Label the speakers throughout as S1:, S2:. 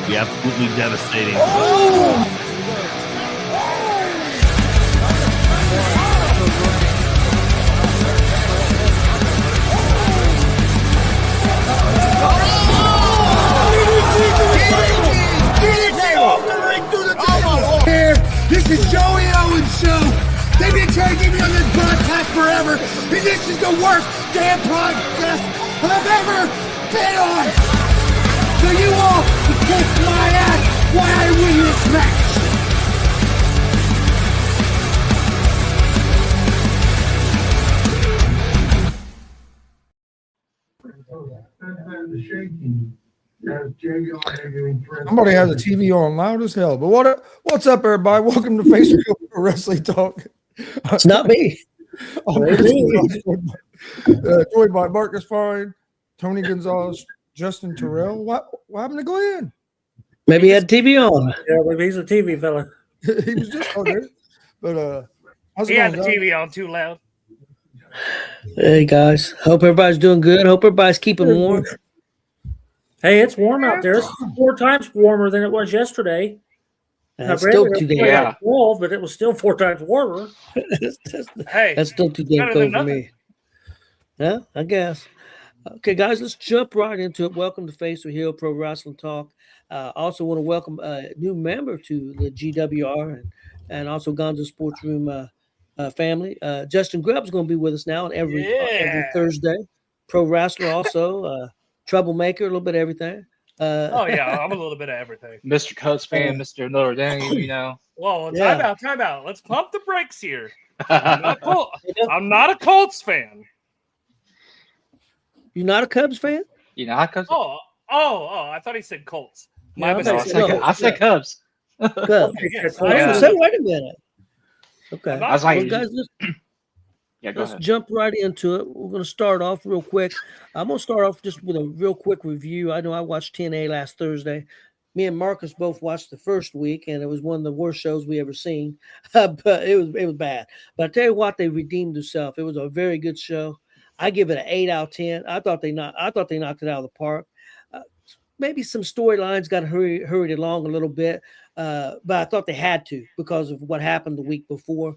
S1: be absolutely devastating.
S2: This is Joey Owens' show. They've been trying to get me on this podcast forever, and this is the worst damn podcast I've ever been on. So you all can kiss my ass while I win this match.
S3: Somebody has a TV on loud as hell. But what's up, everybody? Welcome to Face Reveal for Wrestling Talk.
S4: It's not me.
S3: Joined by Marcus Fine, Tony Gonzalez, Justin Terrell. What happened to Glenn?
S4: Maybe he had TV on.
S5: Yeah, maybe he's a TV fella.
S3: He was just on there. But how's it
S6: He had the
S3: going,
S6: TV on too loud.
S4: Hey guys, hope everybody's doing good. Hope everybody's keeping warm.
S5: Hey, it's warm out there. It's 4 times warmer than it was yesterday.
S4: That's still too damn.
S5: Yeah. 12, but it was still 4 times warmer.
S6: Hey,
S4: that's still too damn
S6: better
S4: cold
S6: than
S4: for me. Yeah, I guess. Okay, guys, let's jump right into it. Welcome to Face Reveal Pro Wrestling Talk. Also want to welcome a new member to the GWR and also Gonzo Sports Room family. Justin Grubb's going to be with us now on every Thursday. Pro wrestler also. Troublemaker, a little bit of everything.
S6: oh yeah, I'm a little bit of everything.
S7: Mr. Cubs fan, Mr. Notre Dame, you know.
S6: Whoa, time out. Let's pump the brakes here. I'm not a Colts fan.
S4: You're not a Cubs fan?
S7: You know, Cubs.
S6: Oh! I thought he said Colts.
S4: Yeah,
S7: I said Cubs.
S4: Cubs.
S6: Yes,
S4: So wait a minute. Okay.
S7: I was like,
S4: well, guys, let's jump right into it. We're going to start off real quick. I'm going to start off just with a real quick review. I know I watched TNA last Thursday. Me and Marcus both watched the first week, and it was one of the worst shows we ever seen. But it was bad. But I tell you what, they redeemed themselves. It was a very good show. I give it an 8 out of 10. I thought they knocked it out of the park. Maybe some storylines got hurried along a little bit, but I thought they had to because of what happened the week before.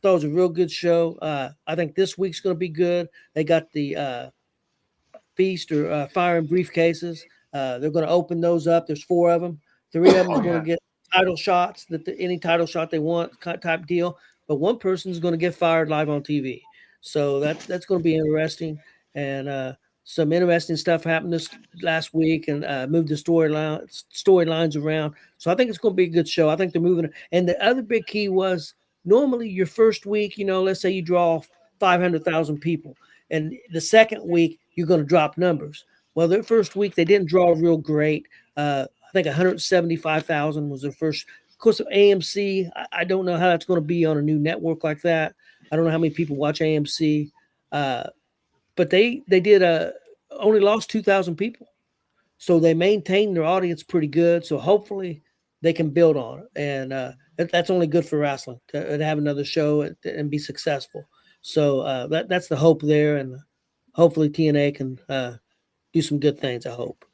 S4: Thought it was a real good show. I think this week's going to be good. They got the feast or fire and briefcases. They're going to open those up. There's 4 of them. 3 of them are going to get title shots, any title shot they want type deal. But one person's going to get fired live on TV. So that's going to be interesting. And some interesting stuff happened this last week and moved the storylines around. So I think it's going to be a good show. I think they're moving. And the other big key was normally your first week, let's say you draw 500,000 people. And the second week, you're going to drop numbers. Well, their first week, they didn't draw real great. I think 175,000 was their first. Of course, AMC, I don't know how that's going to be on a new network like that. I don't know how many people watch AMC. But they did only lost 2,000 people. So they maintained their audience pretty good. So hopefully they can build on it. And that's only good for wrestling to have another show and be successful. So that's the hope there. And hopefully TNA can do some good things, I hope.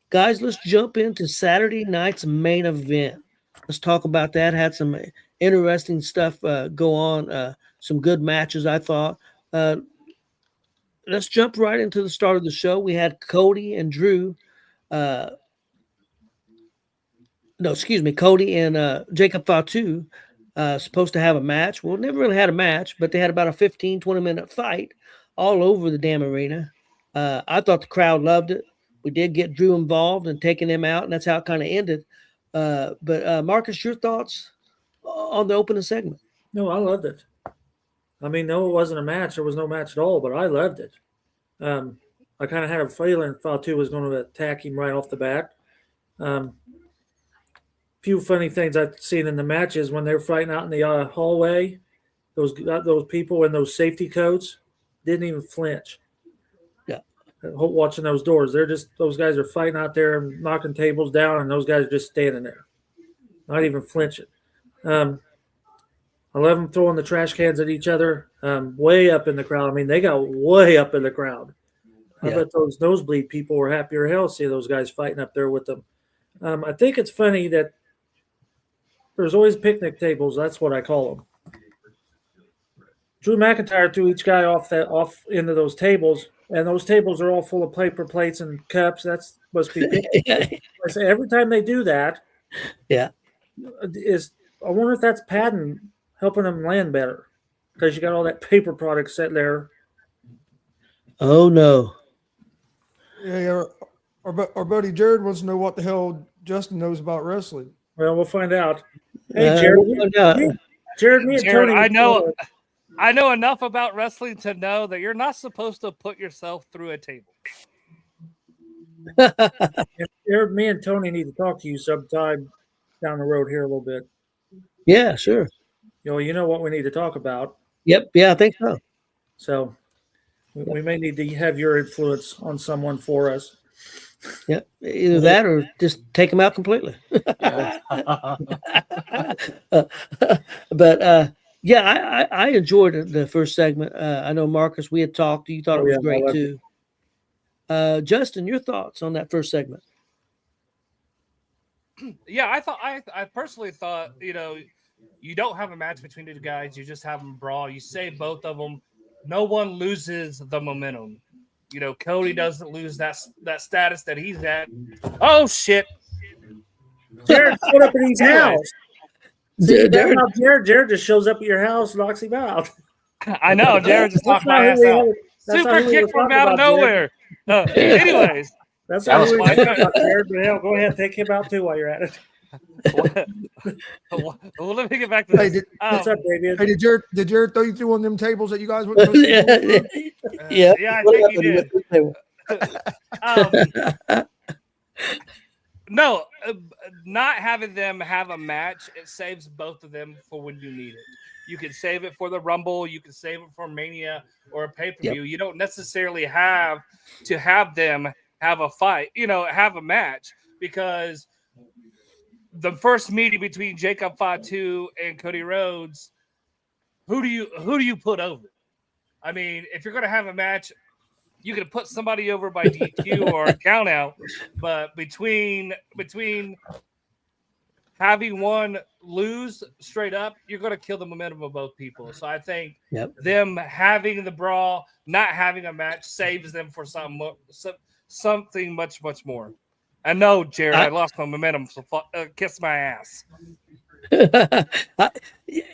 S4: Guys, let's jump into Saturday night's main event. Let's talk about that. Had some interesting stuff go on. Some good matches, I thought. Let's jump right into the start of the show. We had Cody and Drew. Cody and Jacob Fatu supposed to have a match. Well, never really had a match, but they had about a 15, 20-minute fight all over the damn arena. I thought the crowd loved it. We did get Drew involved and taking him out, and that's how it kind of ended. But Marcus, your thoughts on the opening segment?
S5: No, I loved it. I mean, no, it wasn't a match. There was no match at all, but I loved it. I kind of had a feeling Fatu was going to attack him right off the bat. Few funny things I've seen in the matches when they're fighting out in the hallway. Those people in those safety coats didn't even flinch.
S4: Yeah,
S5: watching those doors, those guys are fighting out there and knocking tables down, and those guys are just standing there, not even flinching. I love them throwing the trash cans at each other way up in the crowd. I mean, they got way up in the crowd. I bet those nosebleed people were happier hell to see those guys fighting up there with them. I think it's funny that there's always picnic tables. That's what I call them. Drew McIntyre threw each guy off into those tables, and those tables are all full of paper plates and cups. That's must be picnic. I say every time they do that,
S4: Yeah.
S5: I wonder if that's padding helping them land better because you got all that paper product set there.
S4: Oh no.
S3: Yeah, our buddy Jared wants to know what the hell Justin knows about wrestling.
S5: Well, we'll find out. Hey, Jared. Jared, me and
S6: Jared,
S5: Tony.
S6: I know enough about wrestling to know that you're not supposed to put yourself through a table.
S5: Jared, me and Tony need to talk to you sometime down the road here a little bit.
S4: Yeah, sure.
S5: You know what we need to talk about.
S4: Yep. Yeah, I think so.
S5: So we may need to have your influence on someone for us.
S4: Yep. Either that or just take them out completely. But yeah, I enjoyed the first segment. I know, Marcus, we had talked. You thought it was great too. Justin, your thoughts on that first segment?
S6: Yeah, I personally thought, you don't have a match between the guys. You just have them brawl. You save both of them. No one loses the momentum. Cody doesn't lose that status that he's at. Oh, shit.
S5: Jared showed up at his house. Jared just shows up at your house and knocks him out.
S6: I know. Jared just knocked my ass out. Super kick from out of nowhere. Anyways.
S5: That's how we were talking about Jared. But go ahead, take him out too while you're at it.
S6: Well, let me get back to this.
S5: What's up, David?
S3: Hey, did Jared throw you through one of them tables that you guys went to?
S4: Yeah,
S6: I think he did. No, not having them have a match, it saves both of them for when you need it. You can save it for the Rumble. You can save it for Mania or a pay-per-view. Yep. You don't necessarily have to have them have a fight, have a match, because the first meeting between Jacob Fatu and Cody Rhodes, who do you put over? I mean, if you're going to have a match, you can put somebody over by DQ or a count out, but between having one lose straight up, you're going to kill the momentum of both people. So I think them having the brawl, not having a match, saves them for something much, much more. I know, Jared, I lost my momentum, so kiss my ass.
S4: And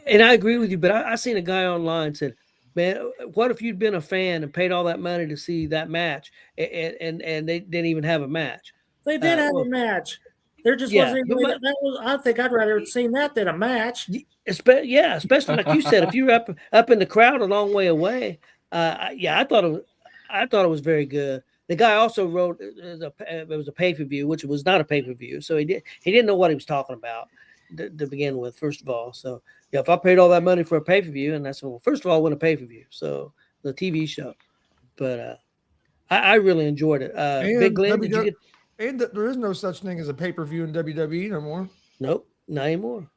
S4: I agree with you, but I seen a guy online said, man, what if you'd been a fan and paid all that money to see that match and they didn't even have a match?
S5: They did have a match. There just wasn't even I think I'd rather have seen that than a match.
S4: Especially like you said, if you were up in the crowd a long way away. I thought it was very good. The guy also wrote it was a pay-per-view, which was not a pay-per-view, so he didn't know what he was talking about to begin with, first of all. So yeah, if I paid all that money for a pay-per-view, and that's first of all, I want a pay-per-view, so the TV show. But I really enjoyed it. Big Glenn, did you get?
S3: And there is no such thing as a pay-per-view in WWE no more.
S4: Nope, not anymore.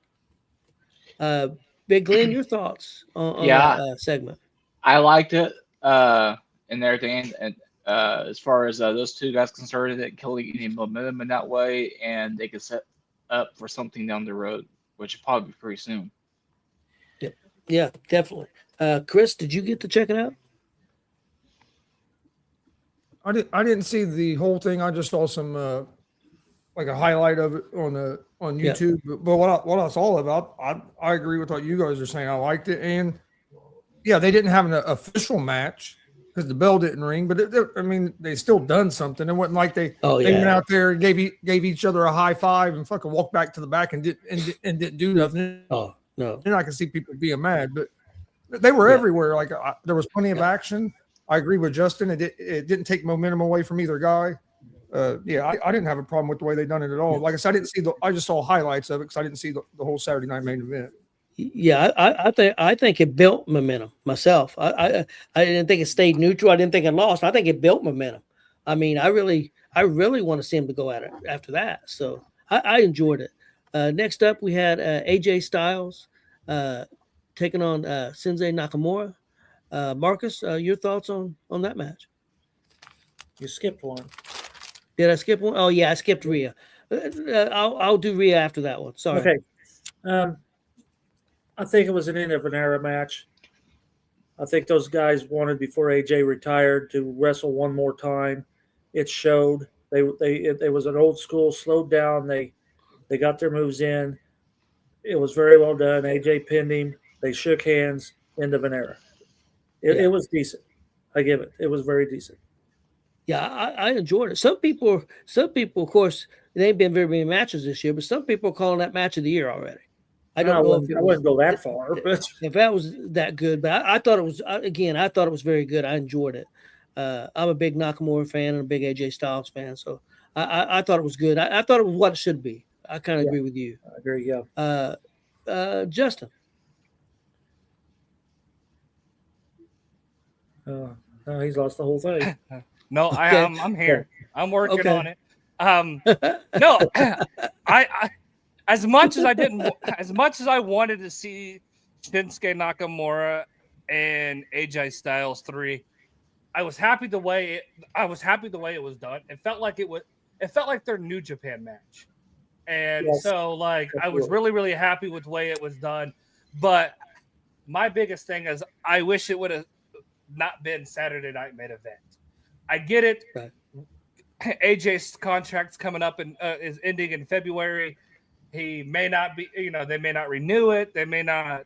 S4: Big Glenn, your thoughts on that segment?
S7: I liked it and everything. And as far as those two guys concerned, it didn't kill any momentum in that way, and they could set up for something down the road, which will probably be pretty soon.
S4: Yeah, definitely. Chris, did you get to check it out?
S3: I didn't see the whole thing. I just saw some like a highlight of it on YouTube. Yeah. But what I saw about, I agree with what you guys are saying. I liked it, and yeah, they didn't have an official match because the bell didn't ring. But they still done something. It wasn't like they went out there and gave each other a high five and fucking walked back to the back and didn't do nothing.
S4: Oh no!
S3: And I can see people being mad, but they were everywhere. Like there was plenty of action. I agree with Justin. It didn't take momentum away from either guy. I didn't have a problem with the way they done it at all. Like I said, I just saw highlights of it because I didn't see the whole Saturday night main event.
S4: Yeah, I think it built momentum myself. I didn't think it stayed neutral. I didn't think it lost. I think it built momentum. I mean, I really want to see him to go at it after that. So I enjoyed it. Next up, we had AJ Styles taking on Shinsuke Nakamura. Marcus, your thoughts on that match?
S5: You skipped one.
S4: Did I skip one? Oh yeah, I skipped Rhea. I'll do Rhea after that one. Sorry.
S5: Okay. I think it was an end of an era match. I think those guys wanted before AJ retired to wrestle one more time. It showed. It was an old school, slowed down. They got their moves in. It was very well done. AJ pinned him. They shook hands. End of an era. It was decent. I give it. It was very decent.
S4: Yeah, I enjoyed it. Some people, of course, there ain't been very many matches this year, but some people are calling that match of the year already. I don't know if
S5: I wouldn't go that far, but
S4: if that was that good. But I thought it was. Again, I thought it was very good. I enjoyed it. I'm a big Nakamura fan and a big AJ Styles fan, so I thought it was good. I thought it was what it should be. I kind of agree with you.
S5: I agree. Yeah.
S4: Justin.
S5: No, he's lost the whole thing.
S6: No,
S4: Okay.
S6: I'm here. I'm working
S4: Okay.
S6: on it. No, I as much as I wanted to see Shinsuke Nakamura and AJ Styles 3, I was happy the way it was done. It felt like their New Japan match. And
S5: Yes.
S6: so like I was really, really happy with the way it was done. But my biggest thing is I wish it would have not been Saturday Night Main Event. I get it.
S4: Right.
S6: AJ's contract's coming up and is ending in February. He may not be, they may not renew it. They may not,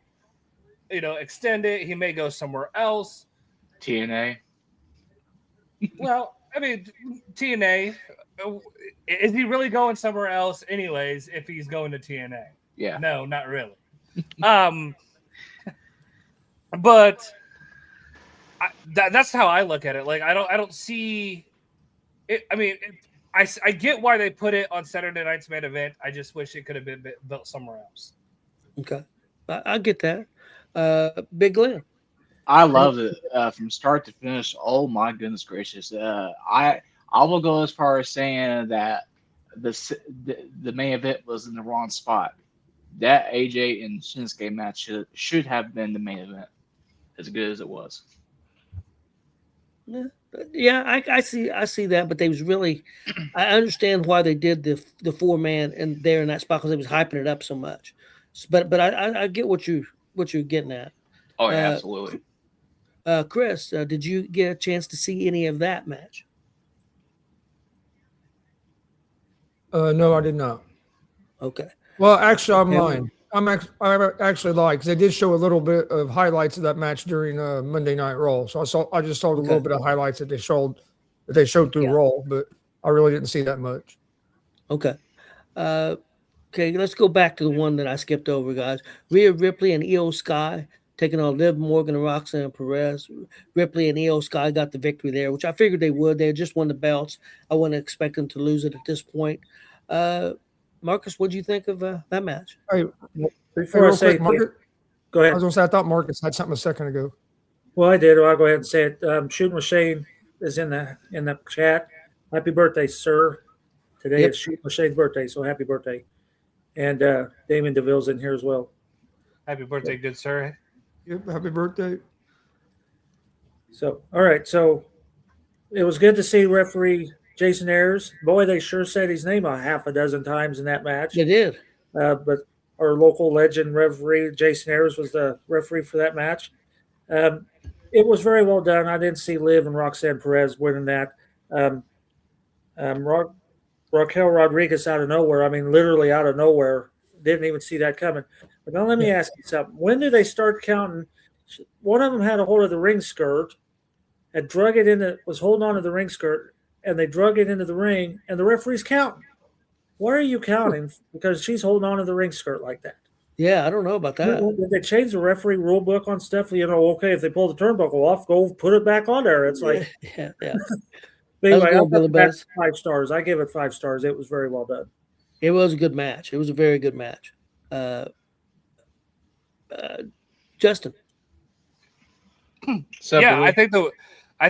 S6: extend it. He may go somewhere else.
S7: TNA.
S6: Well, I mean, TNA, is he really going somewhere else anyways if he's going to TNA?
S7: Yeah.
S6: No, not really. But that's how I look at it. Like, I don't see it. I mean, I get why they put it on Saturday night's main event. I just wish it could have been built somewhere else.
S4: Okay, I get that. Big Glenn.
S7: I love it from start to finish. Oh my goodness gracious! I will go as far as saying that the main event was in the wrong spot. That AJ and Shinsuke match should have been the main event, as good as it was.
S4: Yeah, I see that, but they was really. I understand why they did the 4-man and there in that spot because they was hyping it up so much. But I get what you're getting at.
S7: Oh yeah, absolutely.
S4: Chris, did you get a chance to see any of that match?
S3: No, I did not.
S4: Okay.
S3: Well, actually, I'm lying. I actually lied because they did show a little bit of highlights of that match during Monday Night Raw. So I just saw a little bit of highlights that they showed through Raw, but I really didn't see that much.
S4: Okay. Okay, let's go back to the one that I skipped over, guys. Rhea Ripley and Io Sky taking on Liv Morgan and Roxanne Perez. Ripley and Io Sky got the victory there, which I figured they would. They had just won the belts. I wouldn't expect them to lose it at this point. Marcus, what do you think of that match?
S3: Hey,
S5: Before I say,
S3: Marcus,
S5: go
S3: I
S5: ahead.
S3: was going to say I thought Marcus had something a second ago.
S5: Well, I did. Well, I'll go ahead and say it. Shooting with Shane is in the chat. Happy birthday, sir! Today is Shooting with Shane's birthday, so happy birthday. And Damon DeVille's in here as well.
S6: Happy birthday, good sir.
S3: Yep, happy birthday.
S5: So, all right. So, it was good to see referee Jason Ayers. Boy, they sure said his name a half a dozen times in that match.
S4: They did.
S5: But our local legend referee Jason Ayers was the referee for that match. It was very well done. I didn't see Liv and Roxanne Perez winning that. Raquel Rodriguez out of nowhere. I mean, literally out of nowhere. Didn't even see that coming. But now let me ask you something. When do they start counting? One of them had a hold of the ring skirt, had drug it in, was holding on to the ring skirt, and they drug it into the ring, and the referee's counting. Why are you counting? Because she's holding on to the ring skirt like that.
S4: Yeah, I don't know about that.
S5: Did they change the referee rule book on stuff? Okay, if they pull the turnbuckle off, go put it back on there. It's like,
S4: yeah.
S5: Anyway,
S4: I'll give it
S5: 5 stars. I give it 5 stars. It was very well done.
S4: It was a good match. It was a very good match. Justin.
S6: Yeah, I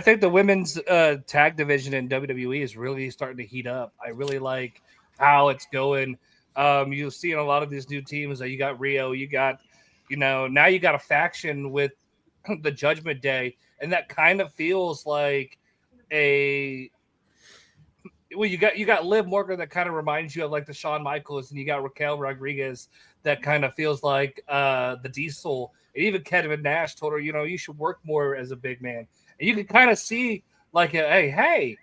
S6: think the women's tag division in WWE is really starting to heat up. I really like how it's going. You'll see in a lot of these new teams that you got Rio, you got, now you got a faction with the Judgment Day, and that kind of feels like a well, you got Liv Morgan that kind of reminds you of like the Shawn Michaels, and you got Raquel Rodriguez that kind of feels like the Diesel. And even Kevin Nash told her, you should work more as a big man. And you can kind of see like, hey,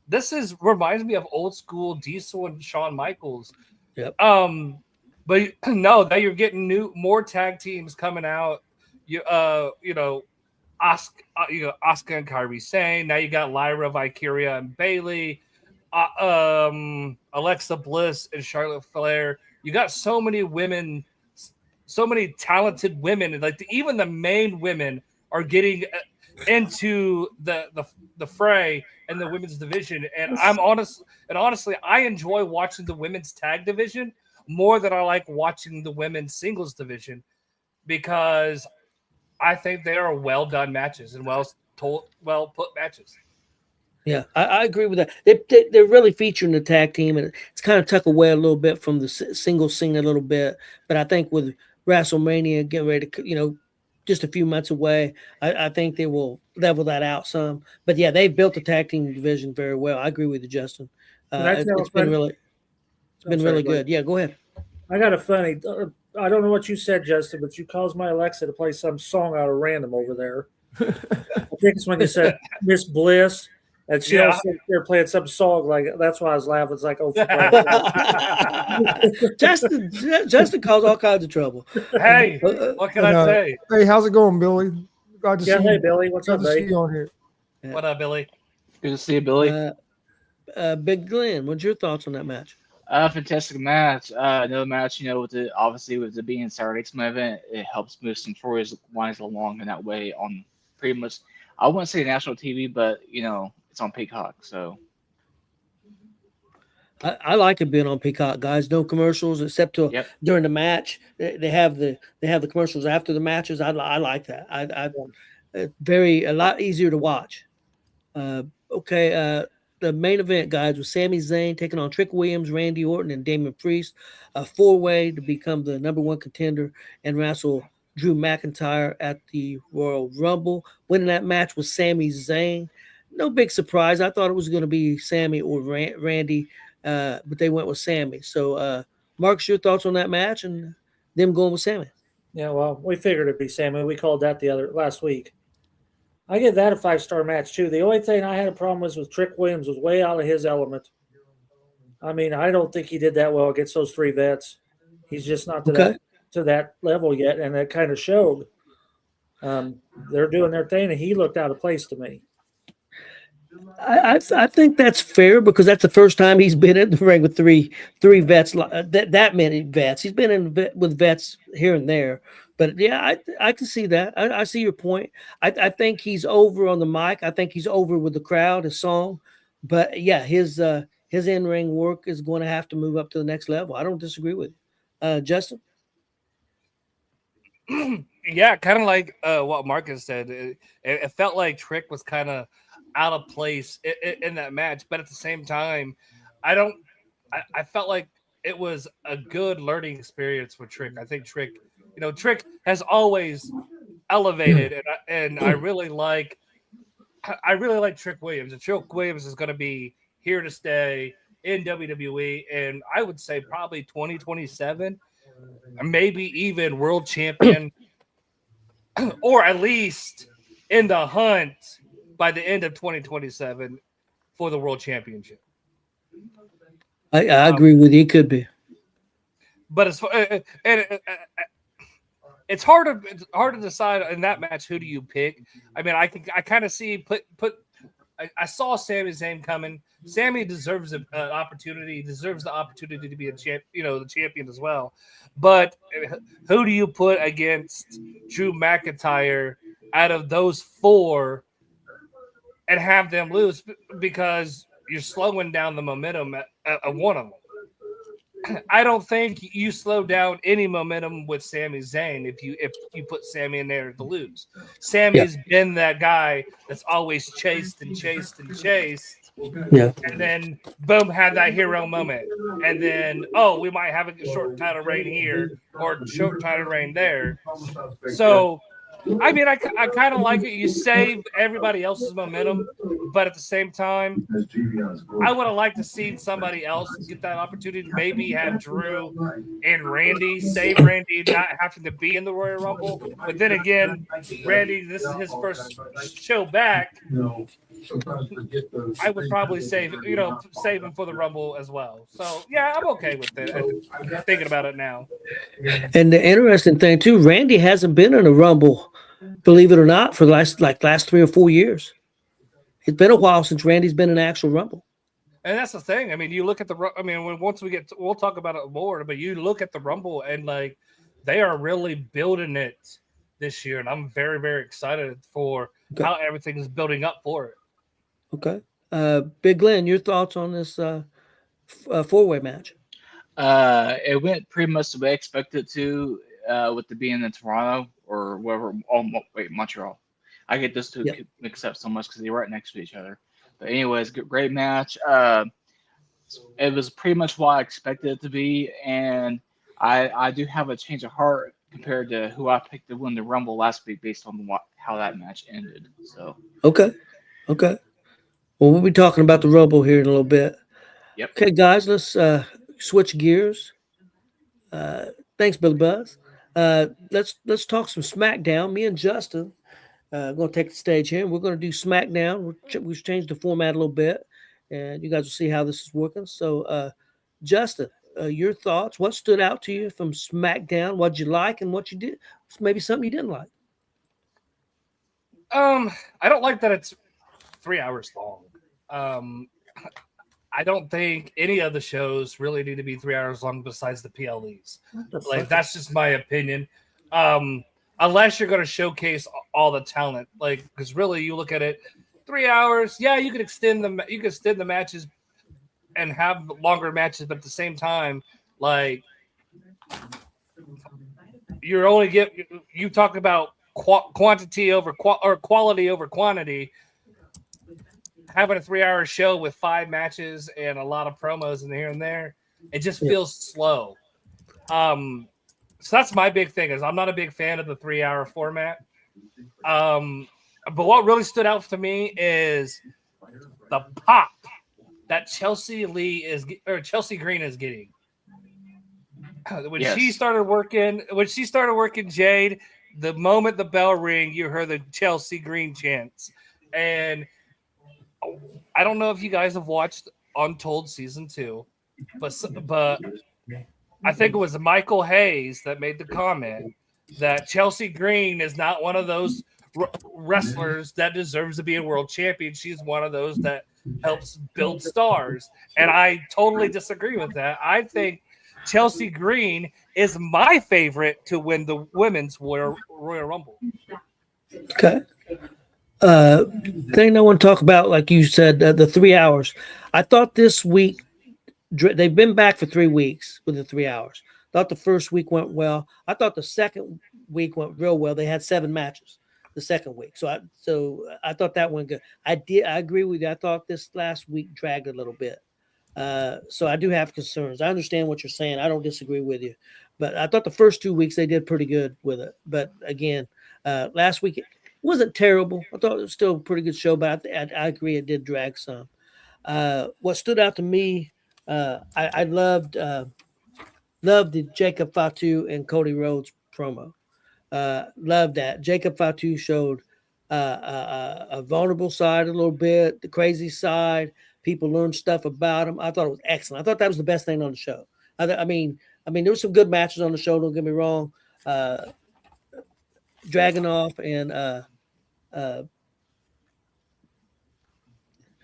S6: this reminds me of old school Diesel and Shawn Michaels.
S4: Yep.
S6: But no, now you're getting more tag teams coming out. Asuka and Kairi Sane. Now you got Lyra, Valkyria, and Bayley. Alexa Bliss and Charlotte Flair. You got so many women, so many talented women, and like even the main women are getting into the fray in the women's division. And honestly, I enjoy watching the women's tag division more than I like watching the women's singles division, because I think they are well done matches and well put matches.
S4: Yeah, I agree with that. They're really featuring the tag team, and it's kind of tucked away a little bit from the single scene a little bit. But I think with WrestleMania getting ready to, just a few months away, I think they will level that out some. But yeah, they've built the tag team division very well. I agree with you, Justin. It's been really good. Yeah, go ahead.
S5: I got a funny. I don't know what you said, Justin, but you caused my Alexa to play some song out of random over there. I think it's when you said Miss Bliss. And she also there playing some song like that's why I was laughing. It's like, oh,
S4: Justin caused all kinds of trouble.
S6: Hey, what can I say?
S3: Hey, how's it going, Billy? Glad to see you.
S5: Hey, Billy, what's up,
S3: Glad to
S5: buddy?
S3: see you on here.
S6: What up, Billy?
S7: Good to see you, Billy.
S4: Big Glenn, what's your thoughts on that match?
S7: Fantastic match. Another match, with it being Saturday's main event, it helps move some storylines along in that way on pretty much, I wouldn't say national TV, but it's on Peacock, so.
S4: I like it being on Peacock, guys. No commercials except during the match. They have the commercials after the matches. I like that. A lot easier to watch. The main event, guys, was Sami Zayn taking on Trick Williams, Randy Orton, and Damian Priest. A 4-way to become the #1 contender and wrestle Drew McIntyre at the Royal Rumble. Winning that match was Sami Zayn. No big surprise. I thought it was going to be Sami or Randy, but they went with Sami. So, Marcus, your thoughts on that match and them going with Sami?
S5: Yeah, well, we figured it'd be Sami. We called that last week. I give that a 5-star match too. The only thing I had a problem with Trick Williams was way out of his element. I mean, I don't think he did that well against those 3 vets. He's just not to that level yet, and that kind of showed. They're doing their thing, and he looked out of place to me.
S4: I think that's fair because that's the first time he's been in the ring with three vets. That many vets. He's been with vets here and there, but yeah, I can see that. I see your point. I think he's over on the mic. I think he's over with the crowd, his song, but yeah, his in-ring work is going to have to move up to the next level. I don't disagree with you, Justin.
S6: Yeah, kind of like what Marcus said. It felt like Trick was kind of out of place in that match, but at the same time, I felt like it was a good learning experience for Trick. I think Trick has always elevated, and I really like Trick Williams. And Trick Williams is going to be here to stay in WWE, and I would say probably 2027, maybe even world champion, or at least in the hunt by the end of 2027 for the world championship.
S4: I agree with you. It could be,
S6: but it's hard to decide in that match who do you pick. I mean, I kind of see I saw Sami Zayn coming. Sami deserves an opportunity. He deserves the opportunity to be a the champion as well. But who do you put against Drew McIntyre out of those 4 and have them lose, because you're slowing down the momentum of one of them? I don't think you slow down any momentum with Sami Zayn if you put Sami in there to lose. Sami's been that guy that's always chased and chased and chased.
S4: Yeah.
S6: And then boom, had that hero moment. And then we might have a short title reign here or short title reign there. So I mean, I kind of like it. You save everybody else's momentum, but at the same time, I would have liked to see somebody else get that opportunity. Maybe have Drew and Randy save Randy not having to be in the Royal Rumble. But then again, Randy, this is his first show back. I would probably save him for the Rumble as well. So yeah, I'm okay with it. Thinking about it now.
S4: And the interesting thing too, Randy hasn't been in a Rumble, believe it or not, for the last 3 or 4 years. It's been a while since Randy's been in an actual Rumble.
S6: And that's the thing. I mean, you look at we'll talk about it more, but you look at the Rumble and like they are really building it this year, and I'm very, very excited for how everything is building up for it.
S4: Okay. Big Glenn, your thoughts on this four-way match?
S7: It went pretty much the way I expected it to, with it being in Toronto or wherever. Oh, wait, Montreal. I get those two mixed up so much because they're right next to each other. But anyways, great match. It was pretty much what I expected it to be, and I do have a change of heart compared to who I picked to win the Rumble last week based on how that match ended. So
S4: okay. Well, we'll be talking about the Rumble here in a little bit.
S7: Yep.
S4: Okay, guys, let's switch gears. Thanks, Billy Buzz. Let's talk some SmackDown. Me and Justin are going to take the stage here, and we're going to do SmackDown. We've changed the format a little bit, and you guys will see how this is working. So, Justin, your thoughts? What stood out to you from SmackDown? What you like and what you did? Maybe something you didn't like.
S6: I don't like that it's 3 hours long. I don't think any of the shows really need to be 3 hours long besides the PLEs. That's just my opinion. Unless you're going to showcase all the talent, because really you look at it, 3 hours. Yeah, you could extend the matches and have longer matches, but at the same time, you talk about quantity over quality over quantity. Having a 3 hour show with 5 matches and a lot of promos in here and there, it just feels slow. So that's my big thing is I'm not a big fan of the 3 hour format. But what really stood out to me is the pop that Chelsea Green is getting. When she started working Jade, the moment the bell rang, you heard the Chelsea Green chants. And I don't know if you guys have watched Untold Season 2, but I think it was Michael Hayes that made the comment that Chelsea Green is not one of those wrestlers that deserves to be a world champion. She's one of those that helps build stars. And I totally disagree with that. I think Chelsea Green is my favorite to win the women's Royal Rumble.
S4: Okay. Thing I want to talk about, like you said, the 3 hours. I thought this week, they've been back for 3 weeks with the 3 hours. Thought the first week went well. I thought the second week went real well. They had 7 matches the second week. So I thought that went good. I agree with you. I thought this last week dragged a little bit. So I do have concerns. I understand what you're saying. I don't disagree with you. But I thought the first 2 weeks they did pretty good with it. But again, last week it wasn't terrible. I thought it was still a pretty good show, but I agree it did drag some. What stood out to me, I loved the Jacob Fatu and Cody Rhodes promo. Loved that. Jacob Fatu showed a vulnerable side a little bit, the crazy side. People learned stuff about him. I thought it was excellent. I thought that was the best thing on the show. I mean, there were some good matches on the show. Don't get me wrong. Dragunov and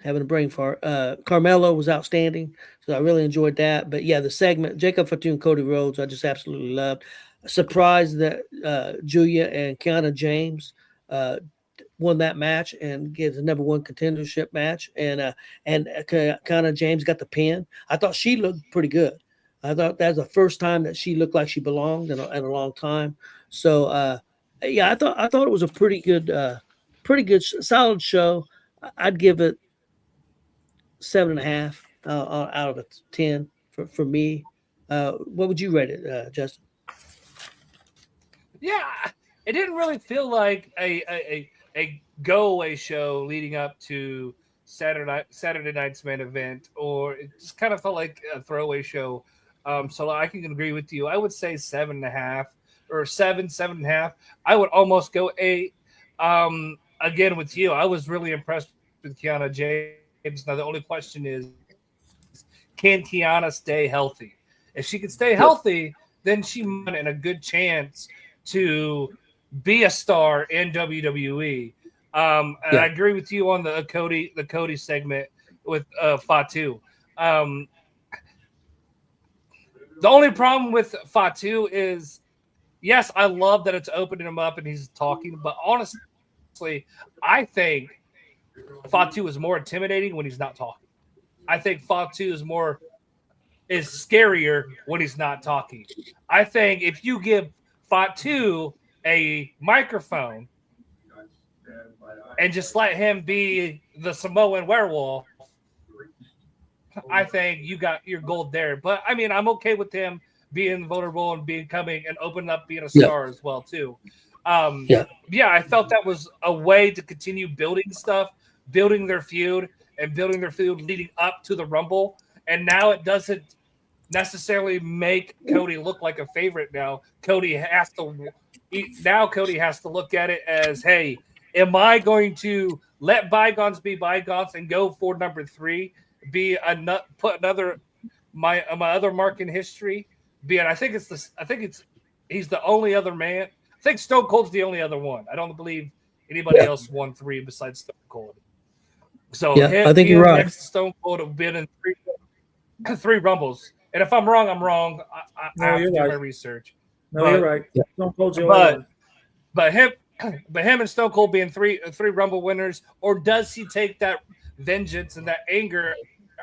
S4: having a brain fart. Carmelo was outstanding, so I really enjoyed that. But yeah, the segment Jacob Fatu and Cody Rhodes, I just absolutely loved. Surprised that Julia and Kiana James won that match and gets a number 1 contendership match, and Kiana James got the pin. I thought she looked pretty good. I thought that was the first time that she looked like she belonged in a long time. So yeah, I thought it was a pretty good, solid show. I'd give it 7.5 out of 10 for me. What would you rate it, Justin?
S6: Yeah, it didn't really feel like a go away show leading up to Saturday night's main event, or it just kind of felt like a throwaway show. So I can agree with you. I would say 7.5 or 7.5. I would almost go 8. Again, with you, I was really impressed with Kiana James. Now the only question is, can Kiana stay healthy? If she can stay healthy, then she might in a good chance to be a star in WWE. And I agree with you on the Cody segment with Fatu. The only problem with Fatu is, yes, I love that it's opening him up and he's talking, but honestly, I think Fatu is more intimidating when he's not talking. I think Fatu is scarier when he's not talking. I think if you give Fatu a microphone and just let him be the Samoan werewolf, I think you got your gold there. But I mean, I'm okay with him being vulnerable and becoming and opening up being a star as well too. I felt that was a way to continue building stuff, building their feud leading up to the Rumble. And now it doesn't necessarily make Cody look like a favorite. Now Cody has to look at it as, hey, am I going to let bygones be bygones and go for number 3, put another my other mark in history? He's the only other man. I think Stone Cold's the only other one. I don't believe anybody else won 3 besides Stone Cold. So
S4: I think you're right.
S6: Next to Stone Cold have been in 3 Rumbles. And if I'm wrong, I'm wrong. I have to do my research.
S5: You're right. Stone Cold's the only one.
S6: But him and Stone Cold being three Rumble winners, or does he take that vengeance and that anger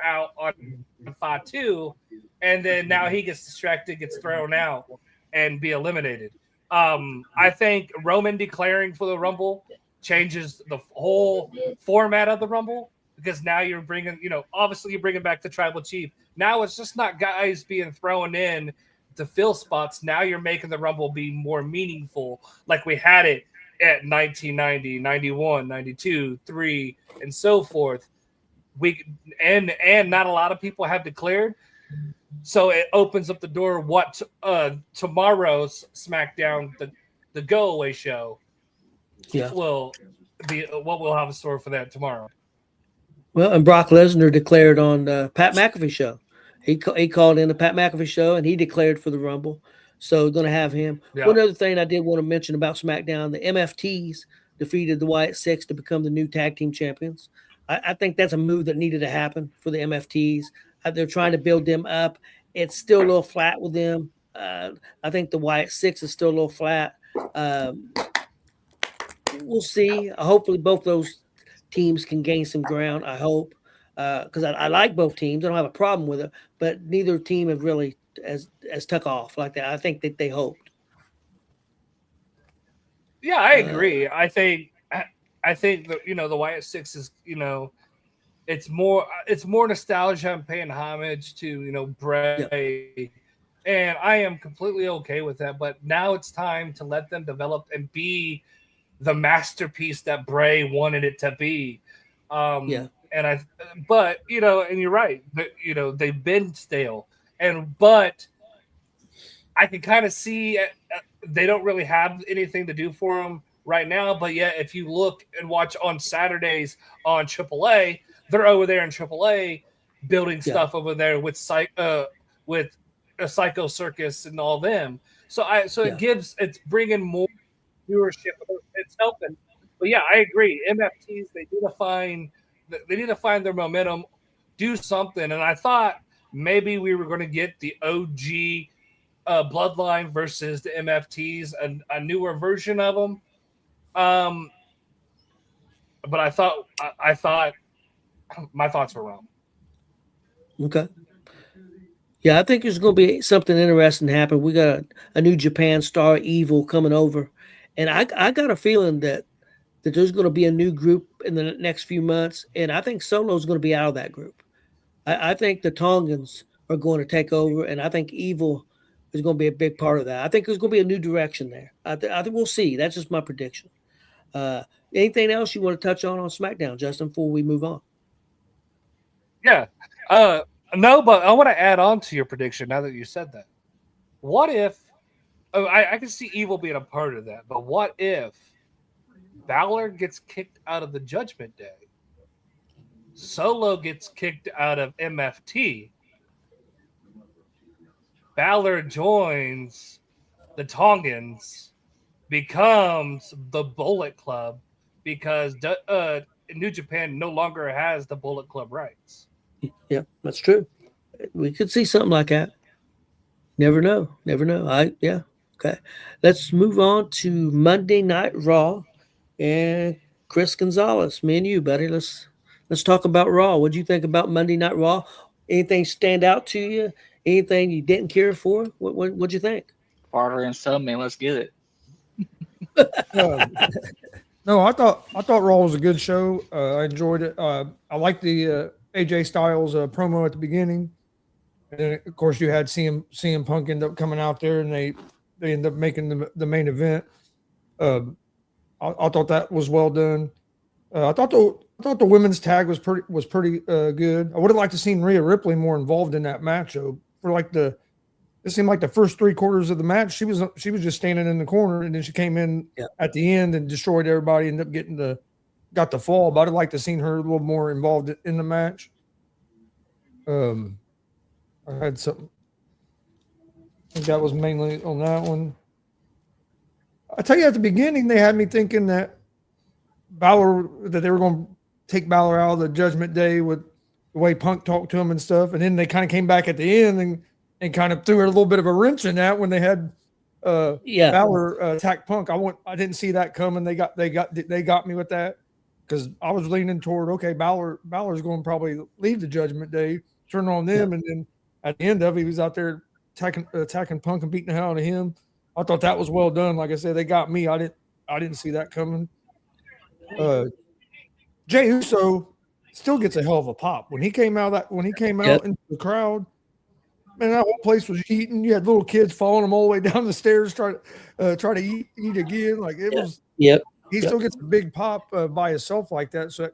S6: out on Fatu, and then now he gets distracted, gets thrown out, and be eliminated? I think Roman declaring for the Rumble changes the whole format of the Rumble, because now you're bringing, obviously you're bringing back the Tribal Chief. Now it's just not guys being thrown in to fill spots. Now you're making the Rumble be more meaningful, like we had it at 1990, 91, 92, 3, and so forth. And not a lot of people have declared. So it opens up the door what tomorrow's SmackDown, the go away show, will be, what we'll have in store for that tomorrow.
S4: Well, and Brock Lesnar declared on Pat McAfee show. He called in the Pat McAfee show and he declared for the Rumble. So going to have him. Yeah. One other thing I did want to mention about SmackDown, the MFTs defeated the Wyatt Six to become the new tag team champions. I think that's a move that needed to happen for the MFTs. They're trying to build them up. It's still a little flat with them. I think the Wyatt Six is still a little flat. We'll see. Hopefully both those teams can gain some ground, I hope. Because I like both teams. I don't have a problem with it. But neither team have really as took off like that. I think that they hoped.
S6: Yeah, I agree. I think that, the Wyatt Six is, it's more nostalgia. I'm paying homage to, Bray. And I am completely okay with that. But now it's time to let them develop and be the masterpiece that Bray wanted it to be. But and you're right, they've been stale, but I can kind of see they don't really have anything to do for them right now. But yet, if you look and watch on Saturdays on AAA, they're over there in AAA building stuff over there with a Psycho Circus and all them. So it's bringing more viewership. It's helping. But yeah, I agree. MFTs, they need to find their momentum, do something. And I thought maybe we were going to get the OG Bloodline versus the MFTs, a newer version of them. But I thought my thoughts were wrong.
S4: Okay. Yeah, I think there's going to be something interesting happen. We got a new Japan star, Evil, coming over. And I got a feeling that there's going to be a new group in the next few months, and I think Solo's going to be out of that group. I think the Tongans are going to take over, and I think Evil is going to be a big part of that. I think there's going to be a new direction there. I think we'll see. That's just my prediction. Anything else you want to touch on SmackDown, Justin, before we move on?
S6: Yeah. No, but I want to add on to your prediction now that you said that. What if I can see Evil being a part of that, but what if Balor gets kicked out of the Judgment Day, Solo gets kicked out of MFT, Balor joins the Tongans, becomes the Bullet Club because New Japan no longer has the Bullet Club rights.
S4: Yeah, that's true. We could see something like that. Never know. Okay. Let's move on to Monday Night Raw and Chris Gonzalez. Me and you, buddy. Let's talk about Raw. What do you think about Monday Night Raw? Anything stand out to you? Anything you didn't care for? What'd you think?
S7: Farter and Son, man, let's get it.
S3: No, I thought Raw was a good show. I enjoyed it. I liked the AJ Styles promo at the beginning, and then of course you had CM Punk end up coming out there, and they end up making the main event. I thought that was well done. I thought the women's tag was pretty good. I would have liked to seen Rhea Ripley more involved in that match. Though, it seemed like the first 3 quarters of the match, she was just standing in the corner, and then she came in at the end and destroyed everybody. Ended up got the fall. But I'd like to seen her a little more involved in the match. I had something. I think that was mainly on that one. I tell you, at the beginning, they had me thinking that they were going to take Balor out of the Judgment Day with the way Punk talked to him and stuff, and then they kind of came back at the end and kind of threw a little bit of a wrench in that when they had Balor attack Punk. I didn't see that coming. They got me with that because I was leaning toward, okay, Balor's going to probably leave the Judgment Day, turn on them, and then at the end of it, he was out there attacking Punk and beating the hell out of him. I thought that was well done. Like I said, they got me. I didn't see that coming. Jey Uso still gets a hell of a pop when he came out into the crowd. Man, that whole place was heating. You had little kids following him all the way down the stairs, try to eat again. Like it was. Yep. He still gets a big pop by himself like that. So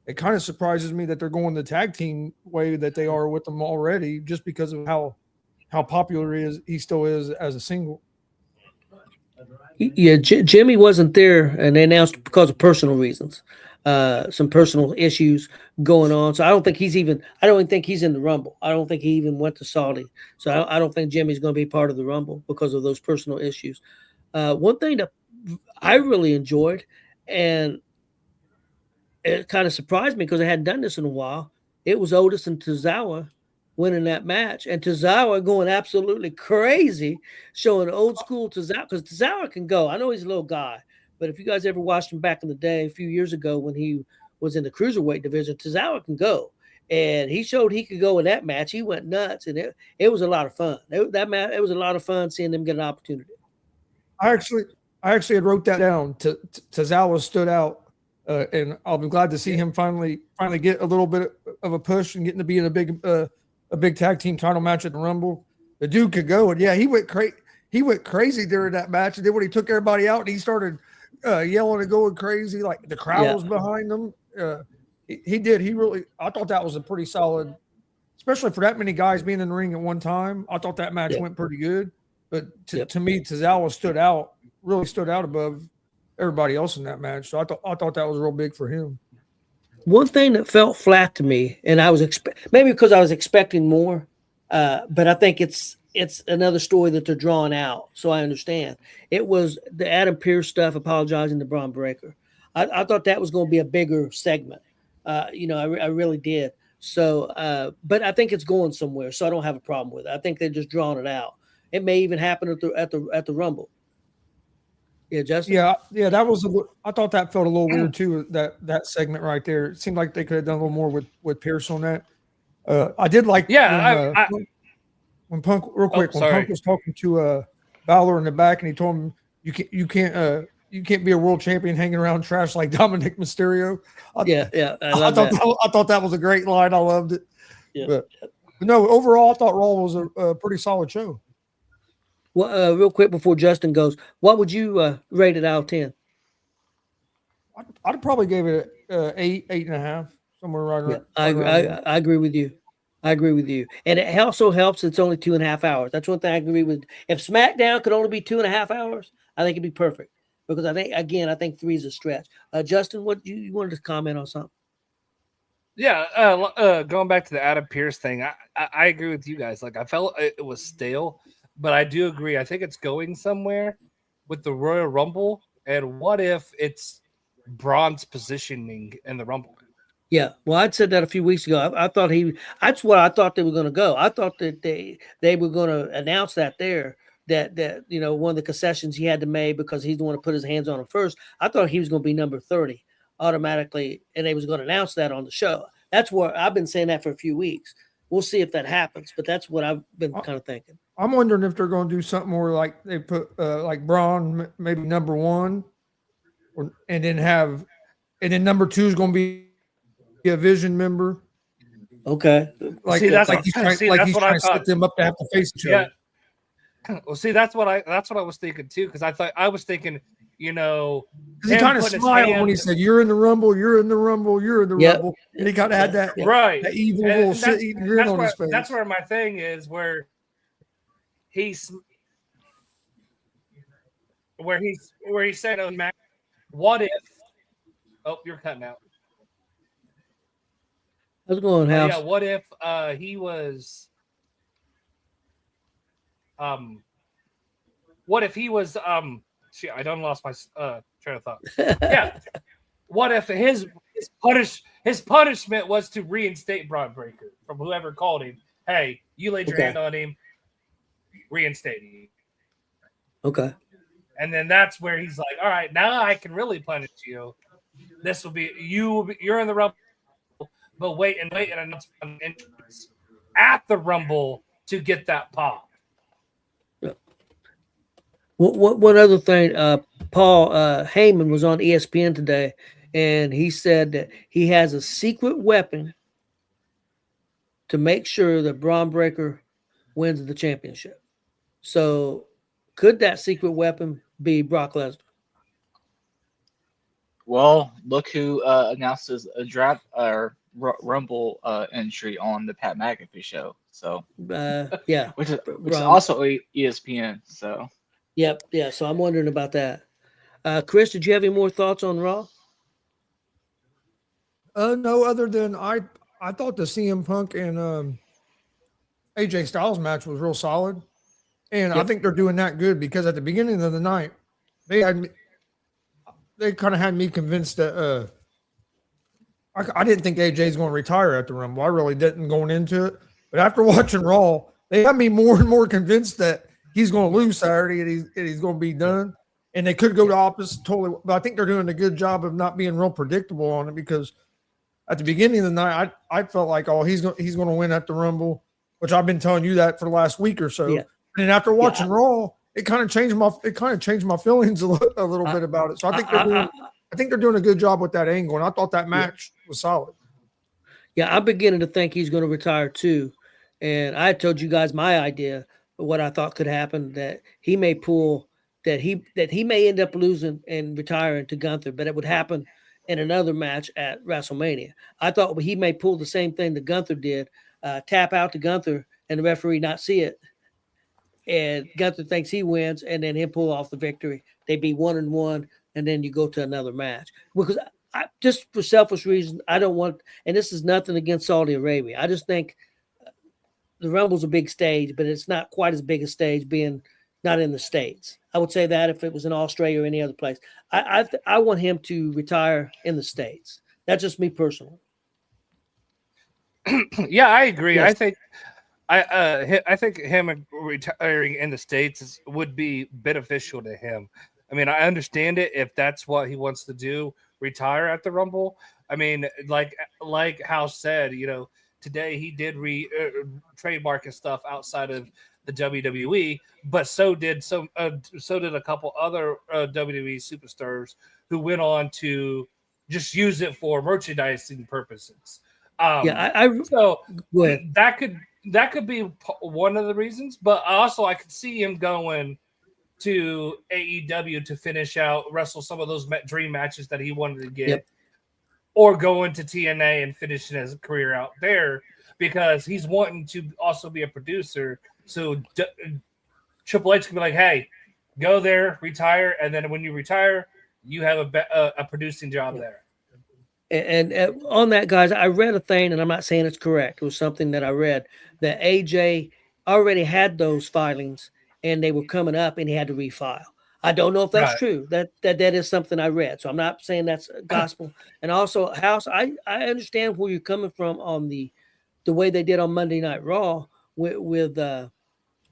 S3: it kind of surprises me that they're going the tag team way that they are with them already, just because of how popular he still is as a single.
S4: Yeah, Jimmy wasn't there, and they announced because of personal reasons, some personal issues going on. So I don't think he's in the Rumble. I don't think he even went to Saudi. So I don't think Jimmy's going to be part of the Rumble because of those personal issues. One thing that I really enjoyed, and it kind of surprised me because I hadn't done this in a while, it was Otis and Tozawa winning that match, and Tozawa going absolutely crazy, showing old school Tozawa, because Tozawa can go. I know he's a little guy, but if you guys ever watched him back in the day, a few years ago when he was in the cruiserweight division, Tozawa can go, and he showed he could go in that match. He went nuts, and it was a lot of fun. It was a lot of fun seeing them get an opportunity.
S3: I actually had wrote that down. Tozawa stood out, and I'll be glad to see him finally get a little bit of a push and getting to be in a big tag team title match at the Rumble. The dude could go, and he went crazy during that match. And then when he took everybody out and he started yelling and going crazy, like the crowd was behind him. He did. I thought that was a pretty solid, especially for that many guys being in the ring at one time. I thought that match went pretty good. But to me, Tozawa really stood out above everybody else in that match. So I thought that was real big for him.
S4: One thing that felt flat to me, and I was maybe because I was expecting more, but I think it's another story that they're drawing out. So I understand. It was the Adam Pearce stuff, apologizing to Braun Breaker. I thought that was going to be a bigger segment. I really did. So, but I think it's going somewhere. So I don't have a problem with it. I think they're just drawing it out. It may even happen at the Rumble. Yeah, Justin.
S3: Yeah. That was. I thought that felt a little weird too. That segment right there. It seemed like they could have done a little more with Pearce on that. I did like. When Punk Punk was talking to Balor in the back, and he told him you can't be a world champion hanging around trash like Dominic Mysterio. I thought that was a great line. I loved it. Yeah. But no, overall, I thought Raw was a pretty solid show.
S4: Well, real quick before Justin goes, what would you rate it out of 10?
S3: I'd probably give it eight, 8.5, somewhere right.
S4: Yeah,
S3: right around there.
S4: I agree with you. I agree with you. And it also helps it's only 2.5 hours. That's one thing I agree with. If SmackDown could only be 2.5 hours, I think it'd be perfect. Because I think 3 is a stretch. Justin, what you wanted to comment on something?
S6: Yeah, going back to the Adam Pearce thing, I agree with you guys. Like, I felt it was stale, but I do agree. I think it's going somewhere with the Royal Rumble. And what if it's Braun's positioning in the Rumble?
S4: Yeah, well, I'd said that a few weeks ago. I thought that's what I thought they were going to go. I thought that they were going to announce that one of the concessions he had to make because he's the one to put his hands on him first. I thought he was going to be number 30 automatically, and they was going to announce that on the show. That's what I've been saying that for a few weeks. We'll see if that happens, but that's what I've been kind of thinking.
S3: I'm wondering if they're going to do something more like they put like Braun maybe number 1, and then number 2 is going to be a Vision member.
S4: Okay.
S3: Like, he's trying to set them up to have to face each other.
S6: Well, see, that's what I was thinking too, because I was thinking, because
S3: he kind of smiled when he said, "You're in the Rumble, you're in the Rumble, you're in the Rumble," and he kind of had that that evil little shit-eating grin on his face.
S6: That's where my thing is, where he said, "Oh, Mac, what if?" Oh, you're cutting out.
S4: How's it going, House?
S6: Yeah, what if he was what if he was shit, I done lost my train of thought. Yeah. What if his punishment was to reinstate Braun Breaker from whoever called him? Hey, you laid your hand on him, reinstate him.
S4: Okay.
S6: And then that's where he's like, all right, now I can really punish you. This will be you're in the Rumble. But wait and announce an entrance at the Rumble to get that pop.
S4: One other thing, Paul Heyman was on ESPN today, and he said that he has a secret weapon to make sure that Braun Breaker wins the championship. So, could that secret weapon be Brock Lesnar?
S7: Well, look who announces a draft or Rumble entry on the Pat McAfee show. So
S4: yeah,
S7: which is also ESPN. So
S4: yeah. So I'm wondering about that. Chris, did you have any more thoughts on Raw?
S3: No, other than I thought the CM Punk and AJ Styles match was real solid, and I think they're doing that good because at the beginning of the night they kind of had me convinced that I didn't think AJ's going to retire at the Rumble. I really didn't going into it. But after watching Raw, they had me more and more convinced that he's going to lose Saturday and he's going to be done. And they could go to opposite totally. But I think they're doing a good job of not being real predictable on it because at the beginning of the night, I felt like, oh, he's going to win at the Rumble, which I've been telling you that for the last week or so. Yeah. And after watching Raw, it kind of changed my feelings a little bit about it. So I think they're doing a good job with that angle, and I thought that match was solid.
S4: Yeah, I'm beginning to think he's going to retire too. And I told you guys my idea of what I thought could happen, that he may pull that he may end up losing and retiring to Gunther, but it would happen in another match at WrestleMania. I thought he may pull the same thing that Gunther did, tap out to Gunther and the referee not see it. And Gunther thinks he wins, and then he'll pull off the victory. They'd be 1-1, and then you go to another match. Because I just for selfish reasons, I don't want, and this is nothing against Saudi Arabia. I just think the Rumble's a big stage, but it's not quite as big a stage being not in the States. I would say that if it was in Australia or any other place. I want him to retire in the States. That's just me personally.
S6: Yeah, I agree.
S4: Yes.
S6: I think him retiring in the States would be beneficial to him. I mean, I understand it if that's what he wants to do, retire at the Rumble. I mean, like House said, today he did trademark and stuff outside of the WWE, but so did a couple other WWE superstars who went on to just use it for merchandising purposes.
S4: So
S6: that could that could be one of the reasons. But also, I could see him going to AEW to finish out, wrestle some of those dream matches that he wanted to get, or going to TNA and finishing his career out there because he's wanting to also be a producer. So Triple H can be like, hey, go there, retire, and then when you retire, you have a producing job there.
S4: And on that, guys, I read a thing, and I'm not saying it's correct. It was something that I read that AJ already had those filings, and they were coming up, and he had to refile. I don't know if that's true. That is something I read, so I'm not saying that's gospel. And also, House, I understand where you're coming from on the way they did on Monday Night Raw with of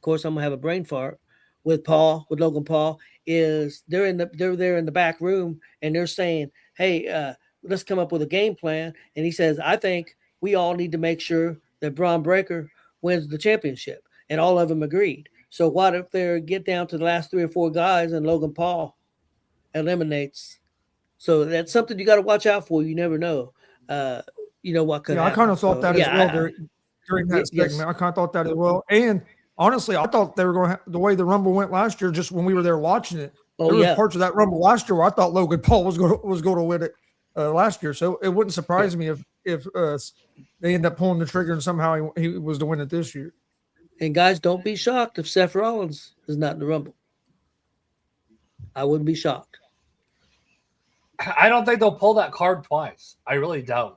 S4: course, I'm gonna have a brain fart with Logan Paul. Is they're there in the back room, and they're saying, hey, let's come up with a game plan. And he says, I think we all need to make sure that Braun Breaker wins the championship. And all of them agreed. So what if they get down to the last 3 or 4 guys and Logan Paul eliminates? So that's something you got to watch out for. You never know. You know what could happen.
S3: I kind of thought that as well during that segment.
S4: Yes.
S3: I kind of thought that as well. And honestly, I thought they were going to the way the Rumble went last year, just when we were there watching it. There was parts of that Rumble last year where I thought Logan Paul was going to win it. Last year, so it wouldn't surprise me if they end up pulling the trigger and somehow he was to win it this year.
S4: And guys, don't be shocked if Seth Rollins is not in the Rumble. I wouldn't be shocked.
S6: I don't think they'll pull that card twice. I really don't.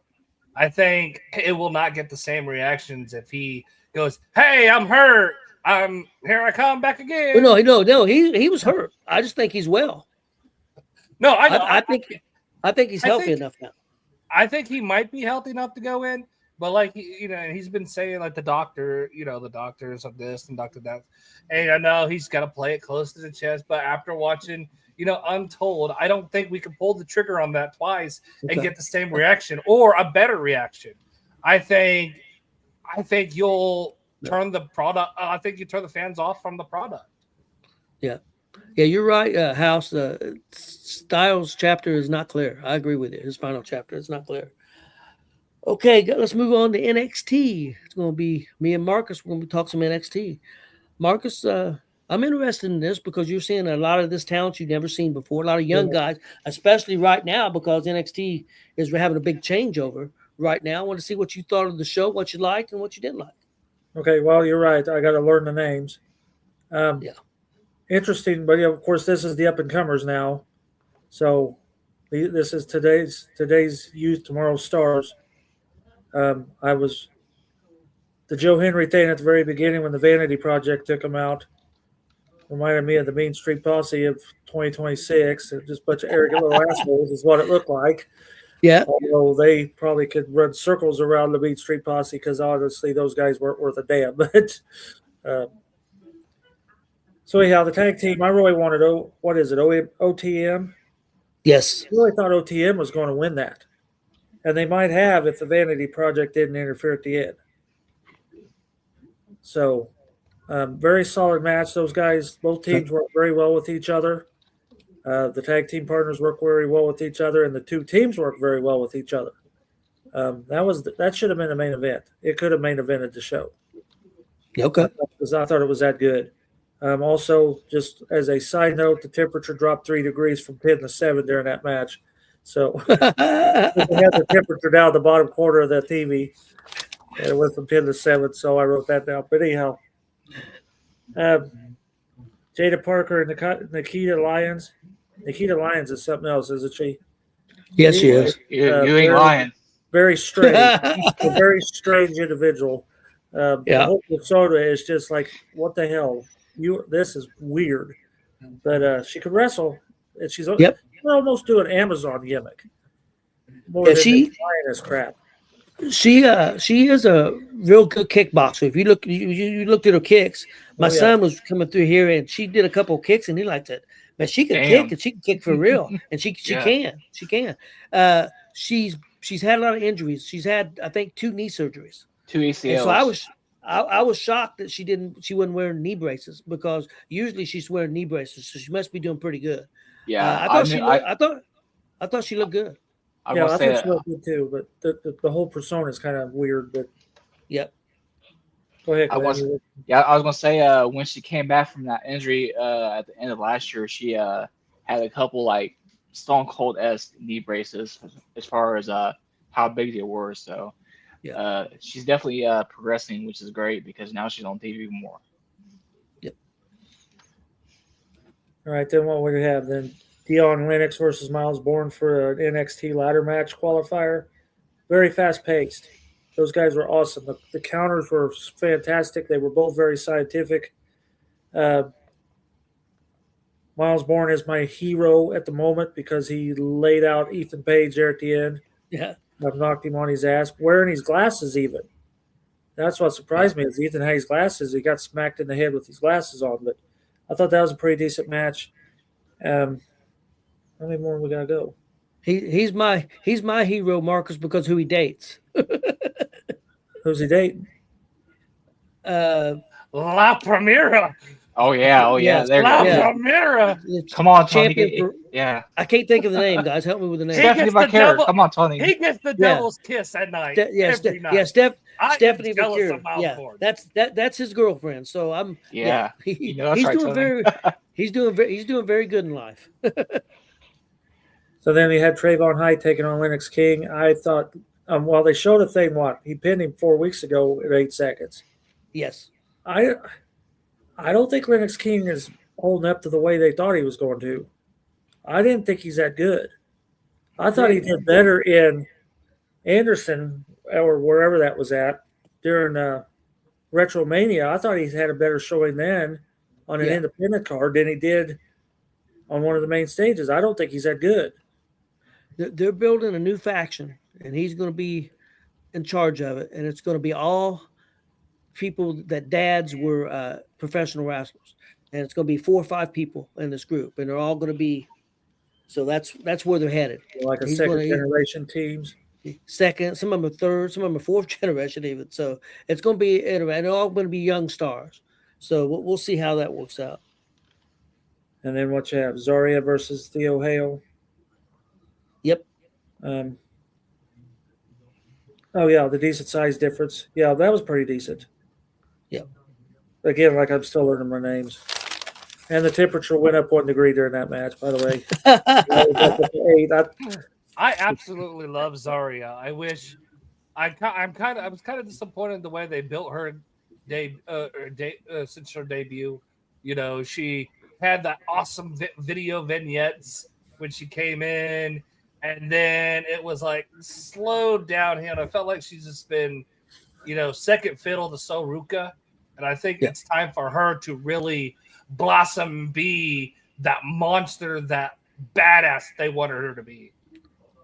S6: I think it will not get the same reactions if he goes, "Hey, I'm hurt. Here I come back again."
S4: Well, no. He was hurt. I just think he's well.
S6: No,
S4: I think he's healthy enough now.
S6: I think he might be healthy enough to go in, but like he's been saying like the doctors of this and doctor that, and I know he's got to play it close to the chest. But after watching, Untold, I don't think we can pull the trigger on that twice and get the same reaction or a better reaction. I think you'll turn the product. I think you turn the fans off from the product.
S4: Yeah, you're right, House. Styles' chapter is not clear. I agree with you. His final chapter is not clear. Okay, let's move on to NXT. It's going to be me and Marcus. We're going to talk some NXT. Marcus, I'm interested in this because you're seeing a lot of this talent you've never seen before. A lot of young guys, especially right now because NXT is having a big changeover right now. I want to see what you thought of the show, what you liked, and what you didn't like.
S5: Okay, well, you're right. I got to learn the names. Interesting, but of course, this is the up and comers now. So this is today's youth, tomorrow's stars. I was the Joe Henry thing at the very beginning when the Vanity Project took him out. Reminded me of the Mean Street Posse of 2026. Just a bunch of arrogant little assholes is what it looked like.
S4: Yeah.
S5: Although they probably could run circles around the Mean Street Posse because honestly, those guys weren't worth a damn. But so anyhow, the tag team, I really wanted OTM?
S4: Yes.
S5: I really thought OTM was going to win that. And they might have if the Vanity Project didn't interfere at the end. So, very solid match. Those guys, both teams work very well with each other. The tag team partners work very well with each other, and the two teams work very well with each other. That should have been the main event. It could have main evented the show.
S4: Okay.
S5: I thought it was that good. Also, just as a side note, the temperature dropped 3 degrees from 10 to 7 during that match. So we had the temperature down the bottom corner of the TV. And it went from 10 to 7, so I wrote that down. But anyhow, Jada Parker and Nikita Lyons. Nikita Lyons is something else, isn't she?
S4: Yes, she is.
S7: You ain't lying.
S5: Very strange. A very strange individual. The whole persona is just like, what the hell? This is weird. But she could wrestle. And she's almost doing an Amazon gimmick. More than lioness crap.
S4: She is a real good kickboxer. If you looked at her kicks, my son was coming through here and she did a couple of kicks and he liked it. But she can kick and she can kick for real. And she can. She's had a lot of injuries. She's had, I think, 2 knee surgeries.
S7: 2 ACLs.
S4: And so I was shocked that she wasn't wearing knee braces because usually she's wearing knee braces, so she must be doing pretty good.
S7: Yeah,
S4: I thought she looked good.
S5: I thought she looked good too, but the whole persona is kind of weird. But Go ahead.
S7: I was gonna say when she came back from that injury at the end of last year, she had a couple like Stone Cold esque knee braces as far as how big they were. So she's definitely progressing, which is great because now she's on TV more.
S4: Yep.
S5: All right, then what we have then? Dion Lennox versus Miles Bourne for an NXT ladder match qualifier. Very fast paced. Those guys were awesome. The counters were fantastic. They were both very scientific. Miles Bourne is my hero at the moment because he laid out Ethan Page there at the end.
S4: Yeah.
S5: I've knocked him on his ass, wearing his glasses even. That's what surprised me is Ethan had his glasses. He got smacked in the head with his glasses on, but I thought that was a pretty decent match. How many more we got to go?
S4: He's my hero, Marcus, because who he dates.
S5: Who's he dating?
S6: La Primera.
S7: Oh yeah.
S4: Yes.
S7: There
S6: La
S7: you go.
S6: Primera.
S7: Come on, Tony.
S4: Champion
S7: Yeah.
S4: I can't think of the name, guys. Help me with the name.
S7: Stephanie Vaquero. Come on, Tony.
S6: He gets the devil's kiss at night. Every night.
S4: Stephanie
S6: jealous
S4: Vaquero.
S6: of Miles
S4: Yeah,
S6: Bourne.
S4: that's his girlfriend. So I'm
S7: Yeah.
S4: He,
S7: You know, that's
S4: he's
S7: right,
S4: doing
S7: Tony.
S4: he's doing very good in life.
S5: So then we had Trayvon Hyde taking on Lennox King. I thought, well, they showed a thing. What he pinned him 4 weeks ago at 8 seconds.
S4: Yes.
S5: I don't think Lennox King is holding up to the way they thought he was going to. I didn't think he's that good. I thought he did better in Anderson or wherever that was at during Retromania. I thought he had a better showing then on an independent card than he did on one of the main stages. I don't think he's that good.
S4: They're building a new faction, and he's going to be in charge of it, and it's going to be all people that dads were professional wrestlers, and it's going to be 4 or 5 people in this group, and they're all going to be. So that's where they're headed.
S5: Like a second generation teams.
S4: Second, some of them are third, some of them are 4th generation even. So it's going to be, and they're all going to be young stars. So we'll see how that works out.
S5: And then what you have, Zarya versus Theo Hale.
S4: Yep.
S5: The decent size difference. Yeah, that was pretty decent.
S4: Yep.
S5: Again, like I'm still learning my names. And the temperature went up 1 degree during that match, by the way.
S6: I absolutely love Zarya. I wish I was kind of disappointed in the way they built her since her debut. You know, she had that awesome video vignettes when she came in, and then it was like slowed downhill. I felt like she's just been, second fiddle to Soruka, and I think it's time for her to really blossom, be that monster, that badass they wanted her to be.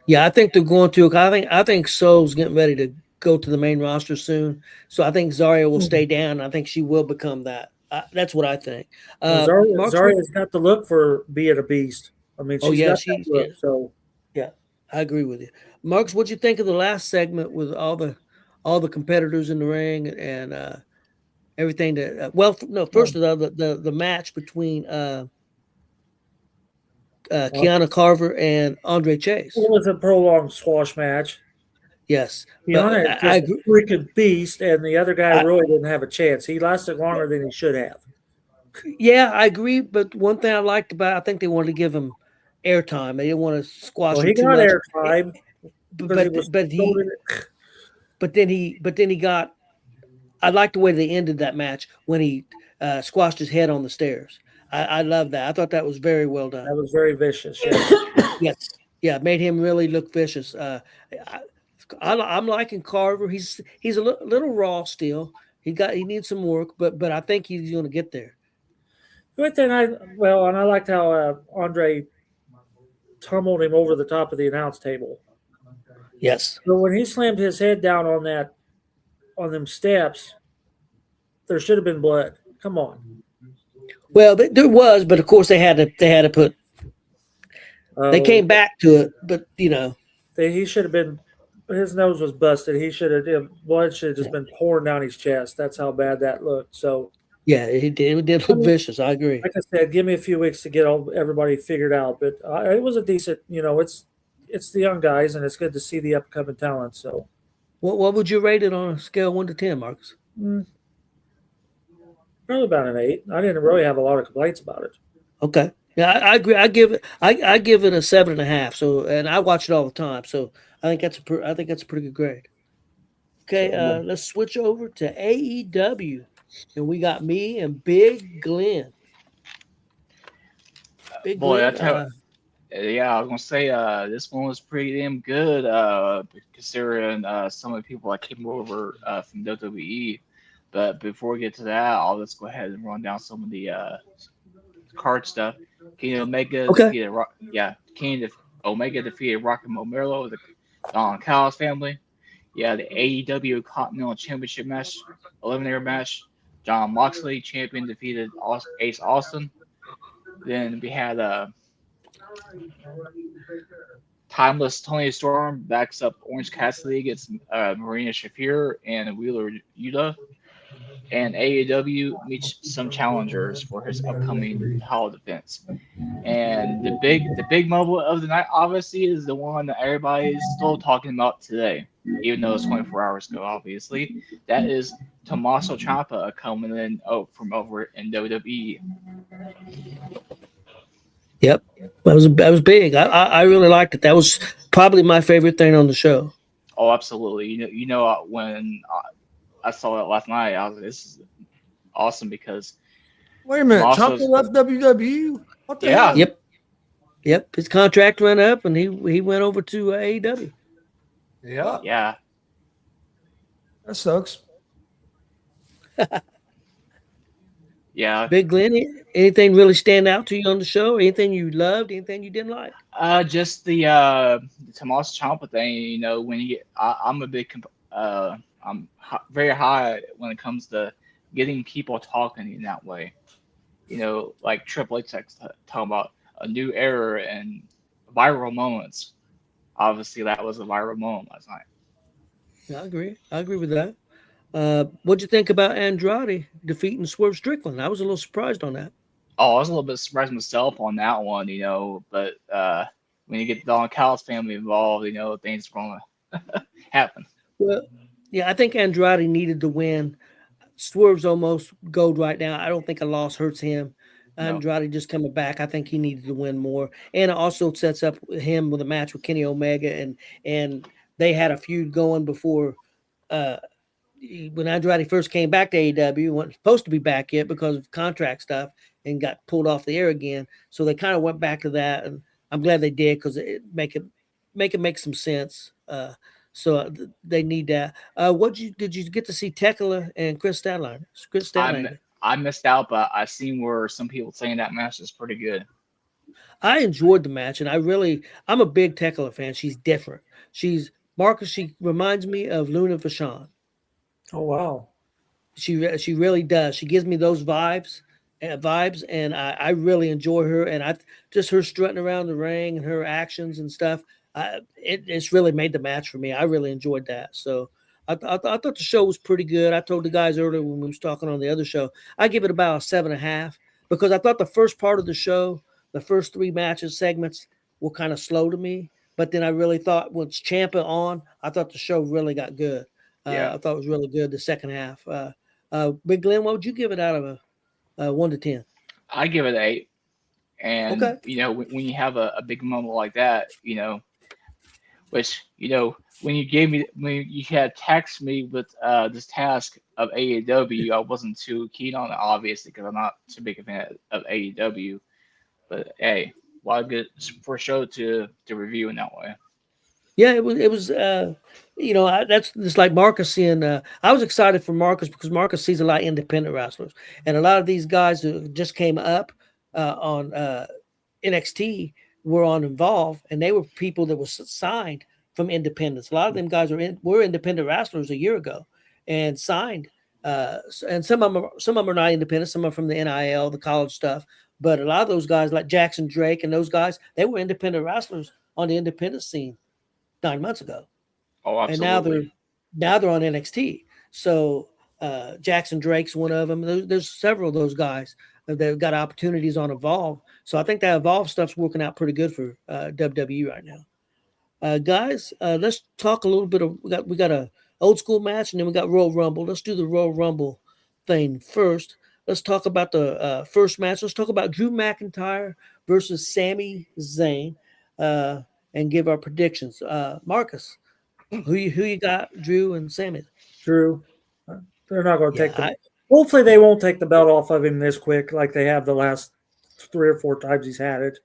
S4: Yeah, I think they're going to. I think Soul's getting ready to go to the main roster soon, so I think Zarya will stay down. I think she will become that. That's what I think.
S5: Zarya's got to look for being a beast. I mean, so
S4: yeah, I agree with you, Marcus. What'd you think of the last segment with all the competitors in the ring and everything? First of all, the match between Kiana Carver and Andre Chase.
S5: It was a prolonged squash match.
S4: Yes,
S5: Kiana is a freaking beast, and the other guy really didn't have a chance. He lasted longer than he should have.
S4: Yeah, I agree. But one thing I liked about, I think they wanted to give him airtime. They didn't want to squash him too much.
S5: He got airtime,
S4: but then he got. I liked the way they ended that match when he squashed his head on the stairs. I love that. I thought that was very well done.
S5: That was very vicious. Yes.
S4: Yes. Yeah, it made him really look vicious. I'm liking Carver. He's a little raw still. He needs some work, but I think he's going to get there.
S5: But then I liked how Andre tumbled him over the top of the announce table.
S4: Yes.
S5: So when he slammed his head down on them steps, there should have been blood. Come on.
S4: Well, there was, but of course they had to put. They came back to it, but
S5: he should have been. His nose was busted. He should have. Blood should have just been pouring down his chest. That's how bad that looked. So.
S4: Yeah, it did look vicious. I agree.
S5: Like I said, give me a few weeks to get everybody figured out, but it was a decent. It's the young guys, and it's good to see the upcoming talent. So.
S4: What would you rate it on a scale of 1 to 10, Marcus?
S5: Probably about an 8. I didn't really have a lot of complaints about it.
S4: Okay. Yeah, I agree. I give it a 7.5. So, and I watch it all the time. So I think that's a pretty good grade. Okay,
S5: So,
S4: let's switch over to AEW, and we got me and Big Glenn. Big
S7: Boy,
S4: Glenn,
S7: that's how. Yeah, I was gonna say this one was pretty damn good. Considering some of the people that came over from WWE. But before we get to that, I'll just go ahead and run down some of the card stuff. Kenny Omega
S4: Okay.
S7: defeated Omega defeated Rocky Romero, the Don Callis family. Yeah, the AEW Continental Championship match, eliminator match. John Moxley champion defeated Ace Austin. Then we had Timeless Tony Storm backs up Orange Cassidy against Marina Shafir and Wheeler Yuta. And AEW meets some challengers for his upcoming title defense. And the big moment of the night, obviously, is the one that everybody is still talking about today, even though it's 24 hours ago. Obviously, that is Tommaso Ciampa coming in from over in WWE.
S4: Yep, that was big. I really liked it. That was probably my favorite thing on the show.
S7: Oh, absolutely. When I saw it last night, I was like, this is awesome because.
S3: Wait a minute, Ciampa left WWE? What the hell?
S4: Yep. His contract went up, and he went over to AEW.
S7: Yeah.
S3: That sucks.
S7: Yeah.
S4: Big Glenn, anything really stand out to you on the show? Anything you loved? Anything you didn't like?
S7: Just the Tommaso Ciampa thing. When I'm a big I'm very high when it comes to getting people talking in that way. Like Triple H talking about a new era and viral moments. Obviously, that was a viral moment last night.
S4: Yeah, I agree with that. What'd you think about Andrade defeating Swerve Strickland? I was a little surprised on that.
S7: Oh, I was a little bit surprised myself on that one, but when you get the Don Callis family involved, things are going to happen.
S4: Well, yeah, I think Andrade needed to win. Swerve's almost gold right now. I don't think a loss hurts him. Andrade just coming back. I think he needed to win more. And it also sets up him with a match with Kenny Omega, and they had a feud going before when Andrade first came back to AEW. Wasn't supposed to be back yet because of contract stuff and got pulled off the air again. So they kind of went back to that, and I'm glad they did because it make some sense. So they need that. Did you get to see Tekla and Chris Statlander?
S7: I missed out, but I seen where some people saying that match is pretty good.
S4: I enjoyed the match, and I'm a big Tekla fan. She's different. She reminds me of Luna Vachon.
S5: Oh wow.
S4: She really does. She gives me those vibes, and I really enjoy her. And just her strutting around the ring and her actions and stuff. It's really made the match for me. I really enjoyed that. So I thought the show was pretty good. I told the guys earlier when we was talking on the other show, I give it about a 7.5 because I thought the first part of the show, the first 3 segments were kind of slow to me. But then I really thought once Ciampa on, I thought the show really got good. I thought it was really good the second half. Big Glenn, what would you give it out of a 1 to 10?
S7: I give it 8. And
S4: okay.
S7: When you have a big moment like that, which when you had taxed me with this task of AEW, I wasn't too keen on it, obviously, because I'm not too big a fan of AEW. But hey, a lot of good for a show to review in that way.
S4: Yeah, it was. That's just like Marcus seeing. I was excited for Marcus because Marcus sees a lot of independent wrestlers, and a lot of these guys who just came up on NXT were on Involve, and they were people that were signed from independents. A lot of them guys were independent wrestlers a year ago and signed. And some of them are not independent. Some are from the NIL, the college stuff. But a lot of those guys, like Jackson Drake and those guys, they were independent wrestlers on the independent scene 9 months ago.
S7: Oh, absolutely.
S4: And now they're on NXT. So Jackson Drake's one of them. There's several of those guys that got opportunities on Evolve. So I think that Evolve stuff's working out pretty good for WWE right now. Guys, let's talk a little bit of we got a old school match and then we got Royal Rumble. Let's do the Royal Rumble thing first. Let's talk about the first match. Let's talk about Drew McIntyre versus Sami Zayn, and give our predictions. Marcus, who you got? Drew and Sami.
S5: Drew. They're not going to
S4: Yeah,
S5: take the. Hopefully, they won't take the belt off of him this quick, like they have the last 3 or 4 times he's had it.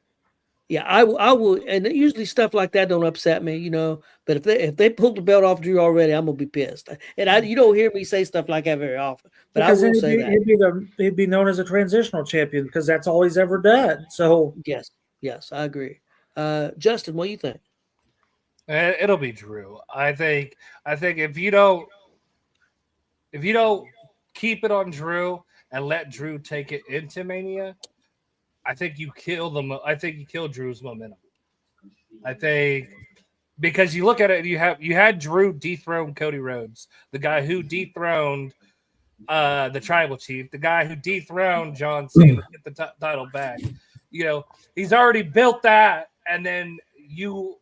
S4: Yeah, I will, and usually stuff like that don't upset me, But if they pulled the belt off Drew already, I'm gonna be pissed. And you don't hear me say stuff like that very often, but
S5: Because
S4: I will say that
S5: he'd be known as a transitional champion because that's all he's ever done. So
S4: yes, I agree. Justin, what do you think?
S6: It'll be Drew. I think if you don't keep it on Drew and let Drew take it into Mania, I think you kill them. I think you kill Drew's momentum. I think because you look at it, you had Drew dethrone Cody Rhodes, the guy who dethroned the Tribal Chief, the guy who dethroned John Cena, get the title back. He's already built that, and then you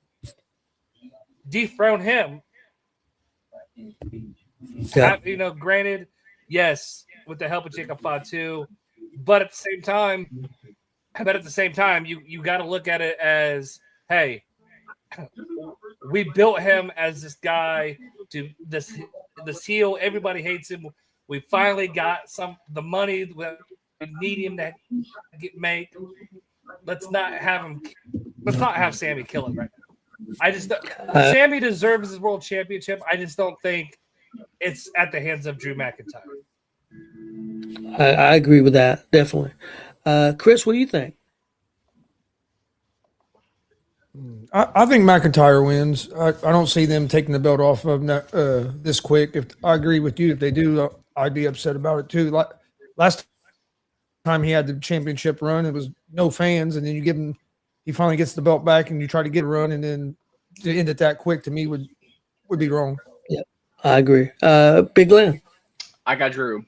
S6: dethrone him.
S4: Yeah.
S6: Granted, yes, with the help of Jacob Fatu, but at the same time, you got to look at it as, hey, we built him as this guy to this heel. Everybody hates him. We finally got the money we need him to make. Let's not have Sami kill it right now. I just Sami deserves his world championship. I just don't think it's at the hands of Drew McIntyre.
S4: I agree with that, definitely. Chris, what do you think?
S3: I think McIntyre wins. I don't see them taking the belt off of this quick. If I agree with you, if they do, I'd be upset about it too. Like last time he had the championship run, it was no fans, and then you give him, he finally gets the belt back, and you try to get a run, and then to end it that quick to me would be wrong.
S4: Yeah, I agree. Big Glenn.
S7: I got Drew.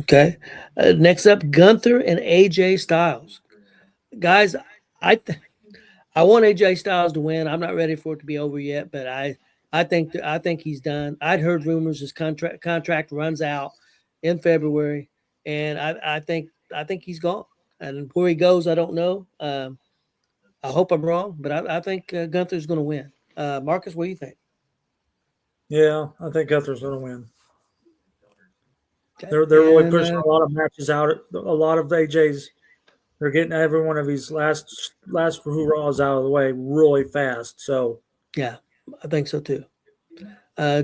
S4: Okay. Next up, Gunther and AJ Styles. Guys, I want AJ Styles to win. I'm not ready for it to be over yet, but I think he's done. I'd heard rumors his contract runs out in February, and I think he's gone. And where he goes, I don't know. I hope I'm wrong, but I think Gunther's going to win. Marcus, what do you think?
S5: Yeah, I think Gunther's going to win. Okay. They're really pushing a lot of matches out. A lot of AJ's. They're getting every one of his last hoorahs out of the way really fast. So
S4: yeah, I think so too.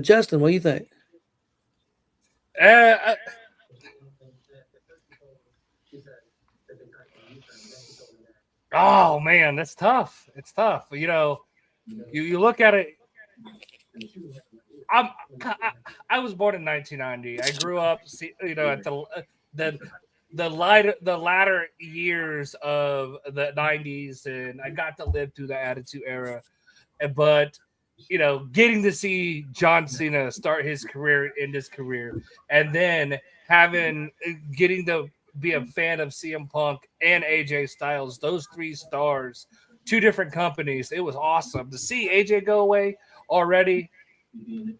S4: Justin, what do you think?
S6: Oh man, that's tough. It's tough. You look at it. I was born in 1990. I grew up, at the latter years of the 90s, and I got to live through the Attitude Era. But getting to see John Cena start his career, end his career, and then getting to be a fan of CM Punk and AJ Styles, those 3 stars, 2 different companies. It was awesome to see AJ go away already.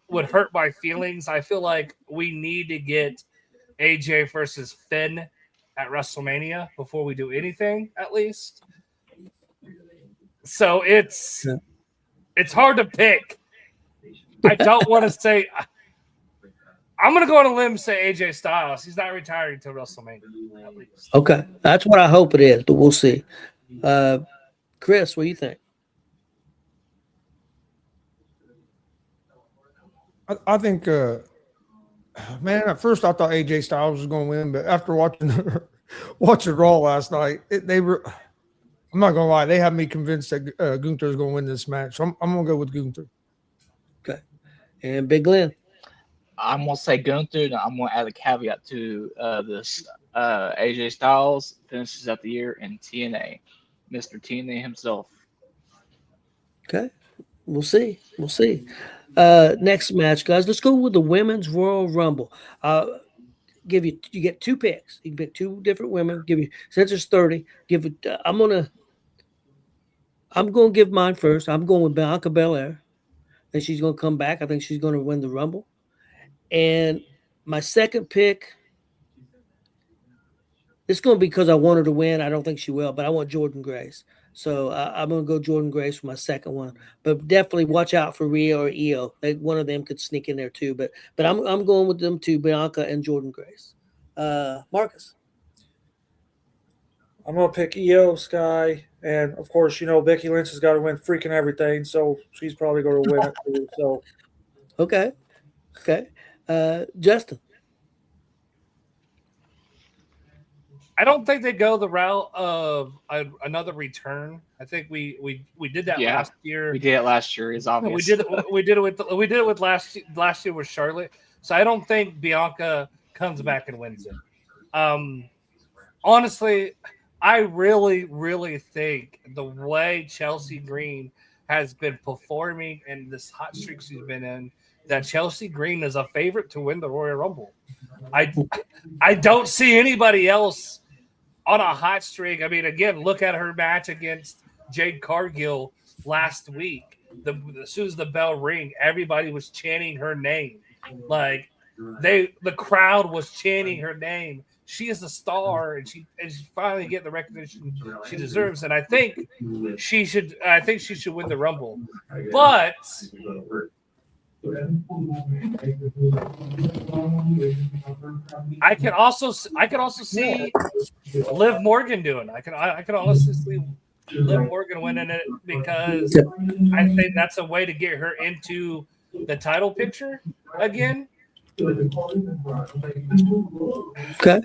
S6: Would hurt my feelings. I feel like we need to get AJ versus Finn at WrestleMania before we do anything, at least. So it's hard to pick. I don't want to say. I'm going to go on a limb and say AJ Styles. He's not retiring until WrestleMania, at least.
S4: Okay, that's what I hope it is, but we'll see. Chris, what do you think?
S3: I think, man, at first I thought AJ Styles was going to win, but after watching Raw last night, I'm not going to lie, they have me convinced that Gunther is going to win this match. So I'm going to go with Gunther.
S4: Okay. And Big Glenn?
S7: I'm going to say Gunther, and I'm going to add a caveat to this. AJ Styles finishes out the year in TNA. Mr. TNA himself.
S4: Okay. We'll see. Next match, guys. Let's go with the Women's Royal Rumble. You get 2 picks. You can pick 2 different women. Since it's 30, I'm gonna give mine first. I'm going with Bianca Belair, and she's gonna come back. I think she's gonna win the Rumble. And My second pick, it's going to be because I want her to win. I don't think she will, but I want Jordan Grace. So I'm going to go Jordan Grace for my second one. But definitely watch out for Rhea or Io. One of them could sneak in there too. But I'm going with them two, Bianca and Jordan Grace. Marcus.
S5: I'm going to pick Io Sky. And, of course, Becky Lynch has got to win freaking everything. So she's probably going to win it too. So.
S4: Okay. Justin.
S6: I don't think they go the route of another return. I think we did that last year.
S7: We did it last year. It's obvious.
S6: We did it with last year with Charlotte. So I don't think Bianca comes back and wins it. Honestly, I really, really think the way Chelsea Green has been performing and this hot streak she's been in, that Chelsea Green is a favorite to win the Royal Rumble. I don't see anybody else on a hot streak. I mean, again, look at her match against Jade Cargill last week. As soon as the bell rang, everybody was chanting her name. Like the crowd was chanting her name. She is a star, and she's finally getting the recognition she deserves. And I think she should win the Rumble. But I can also see Liv Morgan doing. I can also see Liv Morgan winning it because I think that's a way to get her into the title picture again.
S4: Okay.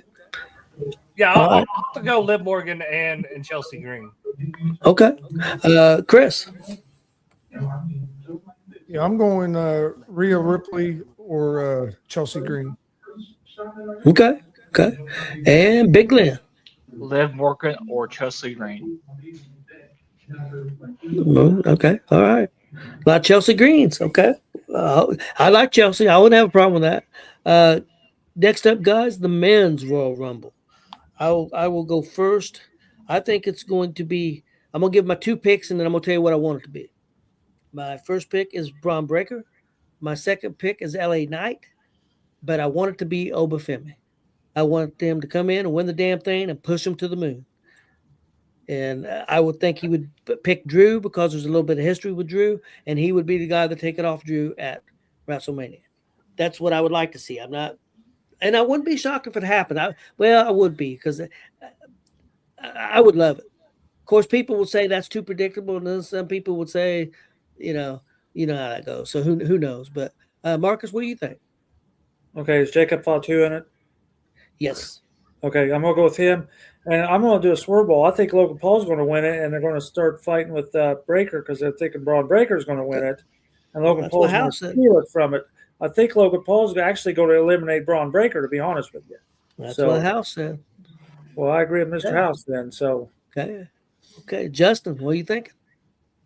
S6: Yeah, I'll have to go Liv Morgan and Chelsea Green.
S4: Okay. Chris.
S3: Yeah, I'm going Rhea Ripley or Chelsea Green.
S4: Okay. And Big Glenn.
S7: Liv Morgan or Chelsea Green.
S4: Okay. All right. A lot of Chelsea Greens. Okay. I like Chelsea. I wouldn't have a problem with that. Next up, guys, the men's Royal Rumble. I will go first. I think it's going to be, I'm going to give my two picks, and then I'm going to tell you what I want it to be. My first pick is Braun Breaker. My second pick is LA Knight, but I want it to be Obafemi. I want them to come in and win the damn thing and push them to the moon. And I would think he would pick Drew because there's a little bit of history with Drew, and he would be the guy to take it off Drew at WrestleMania. That's what I would like to see. And I wouldn't be shocked if it happened. I would be, because I would love it. Of course, people would say that's too predictable, and then some people would say, you know how that goes. So who knows? But Marcus, what do you think?
S5: Okay, is Jacob Fatu in it?
S4: Yes.
S5: Okay, I'm going to go with him. And I'm going to do a swerve ball. I think Logan Paul's going to win it, and they're going to start fighting with Breaker because they're thinking Braun Breaker's going to win it. And Logan Paul's going to steal it from it. I think Logan Paul's actually going to eliminate Braun Breaker, to be honest with you.
S4: That's what the House said.
S5: Well, I agree with Mr. House then. So
S4: Okay, Justin, what are you thinking?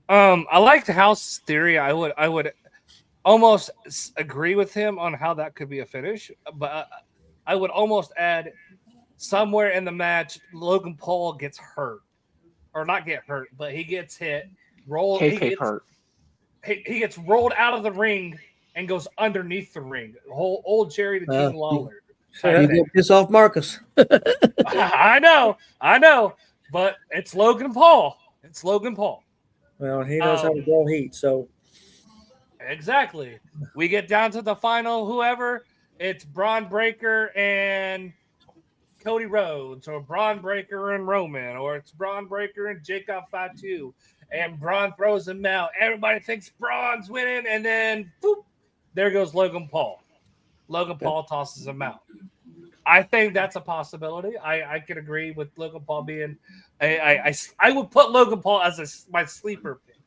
S6: I like the House theory. I would almost agree with him on how that could be a finish, but I would almost add somewhere in the match, Logan Paul gets hurt, or not get hurt, but he gets hit, rolled. He gets rolled out of the ring and goes underneath the ring. Old Jerry the King Lawler.
S4: You get this off Marcus.
S6: I know, but it's Logan Paul.
S5: Well, he knows how to draw heat, so.
S6: Exactly. We get down to the final, whoever, it's Braun Breaker and Cody Rhodes, or Braun Breaker and Roman, or it's Braun Breaker and Jacob Fatu, and Braun throws him out. Everybody thinks Braun's winning, and then boop, there goes Logan Paul. Logan Paul tosses him out. I think that's a possibility. I could agree with Logan Paul being I would put Logan Paul as my sleeper pick.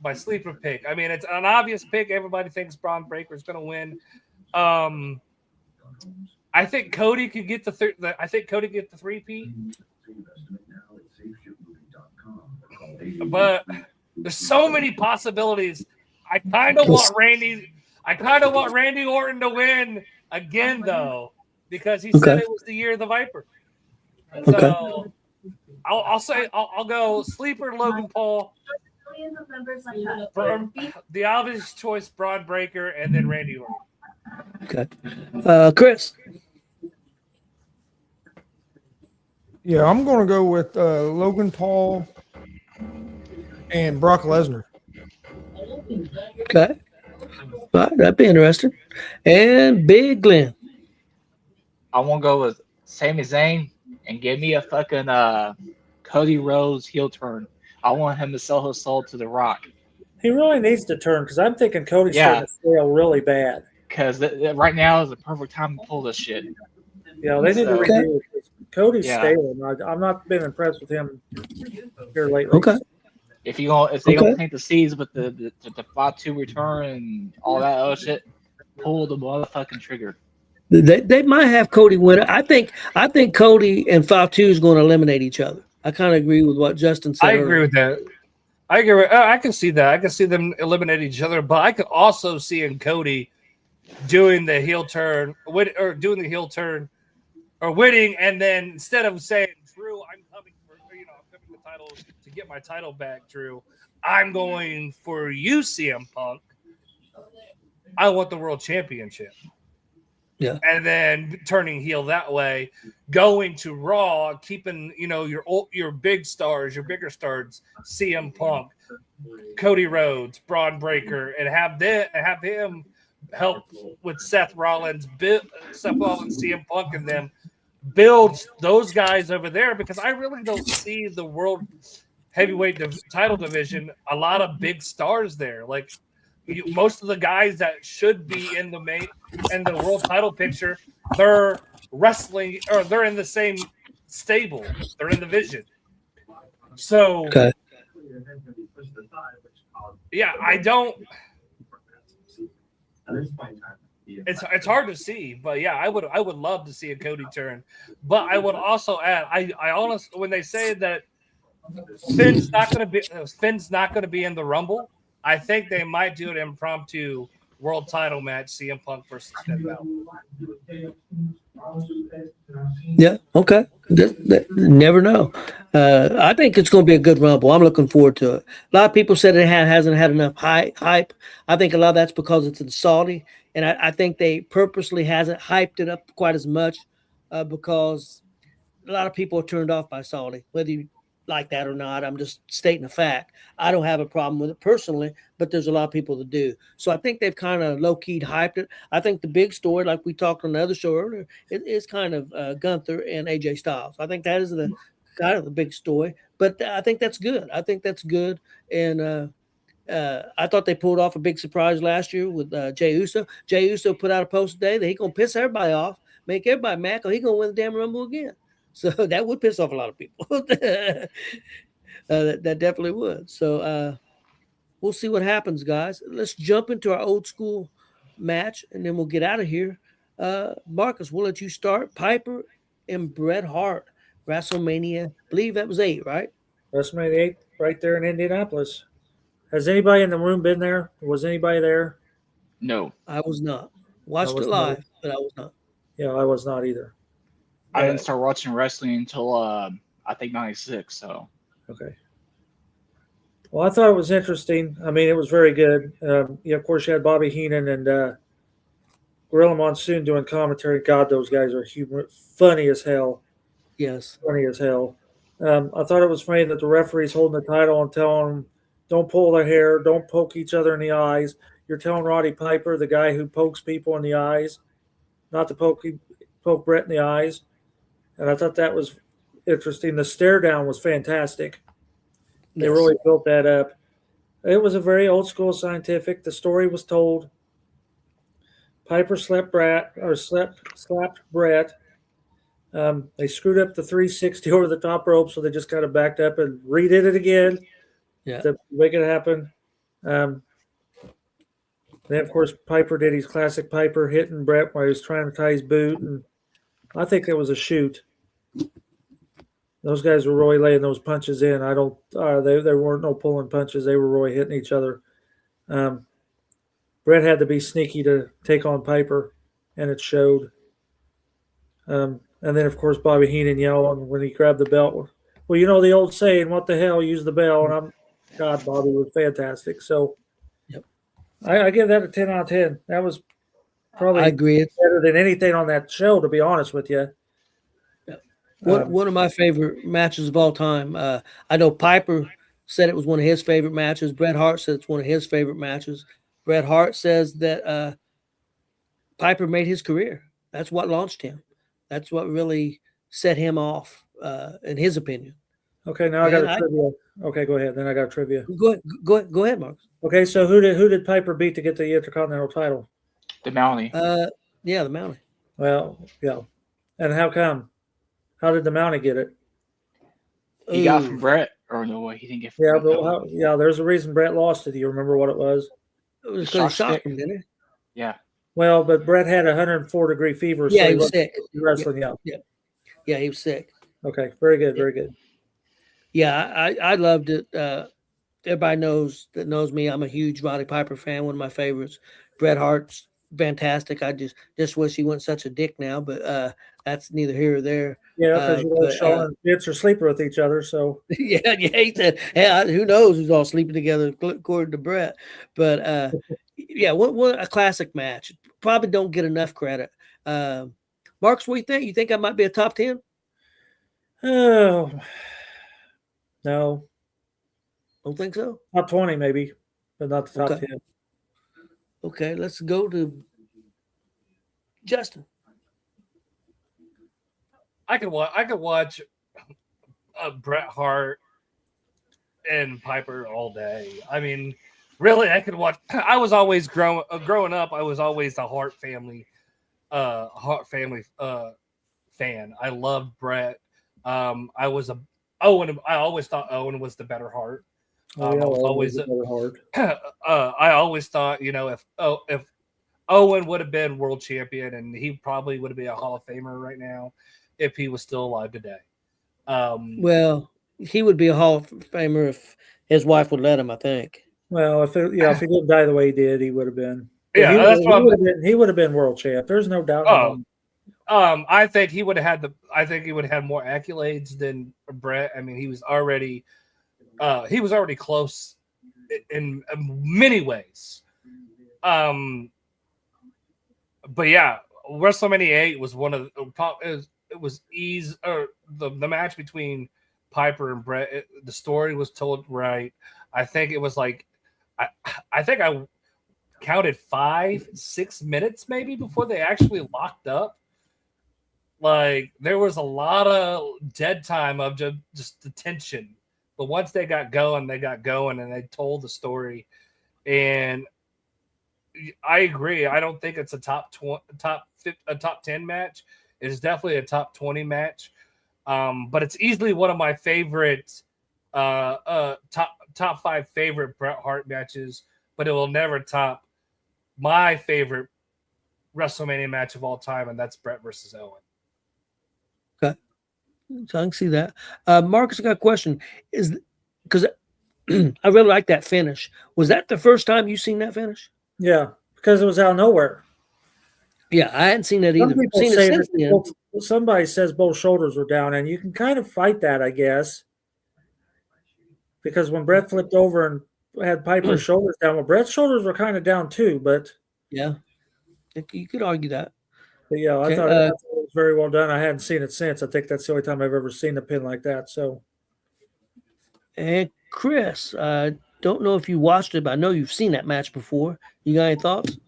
S6: My sleeper pick. I mean, it's an obvious pick. Everybody thinks Braun Breaker is going to win. I think Cody could get the three-peat. But there's so many possibilities. I kind of want Randy Orton to win again, though, because he said it was the year of the Viper. So I'll go sleeper Logan Paul. The obvious choice, Braun Breaker, and then Randy Orton.
S4: Okay. Chris.
S3: Yeah, I'm going to go with Logan Paul and Brock Lesnar.
S4: Okay. All right, that'd be interesting. And Big Glenn.
S7: I want to go with Sami Zayn and give me a fucking Cody Rhodes heel turn. I want him to sell his soul to The Rock.
S5: He really needs to turn because I'm thinking Cody's
S7: Yeah.
S5: starting to fail really bad.
S7: Because right now is the perfect time to pull this shit.
S5: Yeah, they need to review it. Cody's
S7: Yeah.
S5: stable. I've not been impressed with him here lately.
S4: Okay.
S7: If they don't plant the seeds with the Fatu return and all that other shit, pull the motherfucking trigger.
S4: They might have Cody win it. I think Cody and Fatu is going to eliminate each other. I kind of agree with what Justin said.
S6: I agree with that. I agree. I can see that. I can see them eliminate each other, but I could also see in Cody doing the heel turn, or doing the heel turn, or winning, and then instead of saying, "Drew, I'm coming for I'm coming the title to get my title back, Drew. I'm going for you, CM Punk. I want the world championship."
S4: Yeah.
S6: And then turning heel that way, going to Raw, keeping your big stars, your bigger stars, CM Punk, Cody Rhodes, Braun Breaker, and have him help with Seth Rollins, CM Punk, and them build those guys over there, because I really don't see the world heavyweight title division a lot of big stars there. Like, most of the guys that should be in the world title picture, they're wrestling, or they're in the same stable. They're in the division. So,
S4: okay.
S6: Yeah, I don't. It's hard to see, but yeah, I would love to see a Cody turn. But I would also add, I honestly, when they say that Finn's not going to be in the Rumble, I think they might do an impromptu world title match, CM Punk versus Finn Balor.
S4: Yeah, okay. Never know. I think it's going to be a good Rumble. I'm looking forward to it. A lot of people said it hasn't had enough hype. I think a lot of that's because it's in Saudi, and I think they purposely hasn't hyped it up quite as much because a lot of people are turned off by Saudi, whether you like that or not. I'm just stating a fact. I don't have a problem with it personally, but there's a lot of people that do. So I think they've kind of low-keyed hyped it. I think the big story, like we talked on the other show earlier, is kind of Gunther and AJ Styles. I think that is the kind of the big story, but I think that's good. And I thought they pulled off a big surprise last year with Jey Uso. Jey Uso put out a post today that he's going to piss everybody off, make everybody mad, or he's going to win the damn Rumble again. So that would piss off a lot of people. That definitely would. So we'll see what happens, guys. Let's jump into our old school match, and then we'll get out of here. Marcus, we'll let you start. Piper and Bret Hart, WrestleMania. I believe that was 8, right?
S5: WrestleMania 8, right there in Indianapolis. Has anybody in the room been there? Was anybody there?
S7: No.
S4: I was not. Watched it live, but I was not.
S5: Yeah, I was not either.
S7: I didn't start watching wrestling until I think 96. So
S5: okay. Well, I thought it was interesting. I mean, it was very good. Of course, you had Bobby Heenan and Gorilla Monsoon doing commentary. God, those guys are funny as hell.
S4: Yes,
S5: funny as hell. I thought it was funny that the referee's holding the title and telling them, "Don't pull their hair, don't poke each other in the eyes." You're telling Roddy Piper, the guy who pokes people in the eyes, not to poke Bret in the eyes. And I thought that was interesting. The stare down was fantastic. They really built that up. It was a very old school scientific. The story was told. Piper slapped Bret. They screwed up the 360 over the top rope, so they just kind of backed up and redid it again to make it happen. Then, of course, Piper did his classic Piper hitting Bret while he was trying to tie his boot, and I think it was a shoot. Those guys were really laying those punches in. There weren't no pulling punches. They were really hitting each other. Bret had to be sneaky to take on Piper, and it showed. And then, of course, Bobby Heenan yelling when he grabbed the belt. Well, you know the old saying, "What the hell? Use the bell." And God, Bobby was fantastic. So, I give that a 10 out of 10. Probably
S4: I agree. It's
S5: better than anything on that show, to be honest with you.
S4: one of my favorite matches of all time. I know Piper said it was one of his favorite matches. Bret Hart said it's one of his favorite matches. Bret Hart says that Piper made his career. That's what launched him. That's what really set him off, in his opinion.
S5: Okay, now I got a trivia. Okay, go ahead. Then I got a trivia.
S4: Go ahead, Mark.
S5: Okay, so who did Piper beat to get the Intercontinental title?
S7: The Mountie.
S4: Yeah, the Mountie.
S5: Well, yeah. And how come? How did the Mountie get it?
S7: He got from Brett, or no way, he didn't get from
S5: Yeah,
S7: Brett.
S5: but there's a reason Brett lost it. Do you remember what it was?
S4: It was because he shocked him, didn't it?
S7: Yeah.
S5: Well, but Brett had 104-degree fever.
S4: Yeah,
S5: so
S4: he was sick.
S5: Wrestling,
S4: yeah, he was sick.
S5: Okay, very good, very good.
S4: Yeah, I loved it. Everybody knows me. I'm a huge Roddy Piper fan. One of my favorites. Bret Hart's fantastic. I just wish he wasn't such a dick now, but that's neither here or there.
S5: Yeah, because Shawn and Vince are sleeping with each other. So
S4: yeah, he said, hey, who knows who's all sleeping together according to Bret. But yeah, what a classic match. Probably don't get enough credit. Marcus, what do you think? You think I might be a top 10?
S5: Oh no.
S4: Don't think so.
S5: Top 20 maybe, but not the top 10.
S4: Okay, let's go to Justin.
S6: I could watch Bret Hart and Piper all day. I mean, really, I could watch. I was always growing up. I was always the Hart family fan. I loved Bret. I was a Owen. I always thought Owen was the better Hart. I was always the better Hart. I always thought, if Owen would have been world champion, and he probably would have been a Hall of Famer right now if he was still alive today.
S4: Well, he would be a Hall of Famer if his wife would let him, I think.
S5: Well, if he didn't die the way he did, he would have been.
S6: Yeah,
S5: he would have been world champ. There's no doubt.
S6: I think he would have had more accolades than Bret. I mean, he was already close in many ways. But yeah, WrestleMania 8 was one of it was the match between Piper and Bret. The story was told right. I think it was like I think I counted 5-6 minutes maybe before they actually locked up. Like there was a lot of dead time of just the tension. But once they got going, and they told the story. And I agree. I don't think it's a top 10 match. It's definitely a top 20 match. But it's easily one of my favorite top 5 favorite Bret Hart matches. But it will never top my favorite WrestleMania match of all time, and that's Bret versus Owen.
S4: Okay. So I can see that. Marcus, I got a question. Is because I really like that finish. Was that the first time you seen that finish?
S5: Yeah, because it was out of nowhere.
S4: Yeah, I hadn't seen that either.
S5: Somebody says both shoulders were down, and you can kind of fight that, I guess. Because when Bret flipped over and had Piper's shoulders down, well, Bret's shoulders were kind of down too, but
S4: yeah, you could argue that.
S5: But yeah, I thought it was very well done. I hadn't seen it since. I think that's the only time I've ever seen a pin like that. So,
S4: and Chris, I don't know if you watched it, but I know you've seen that match before. You got any thoughts?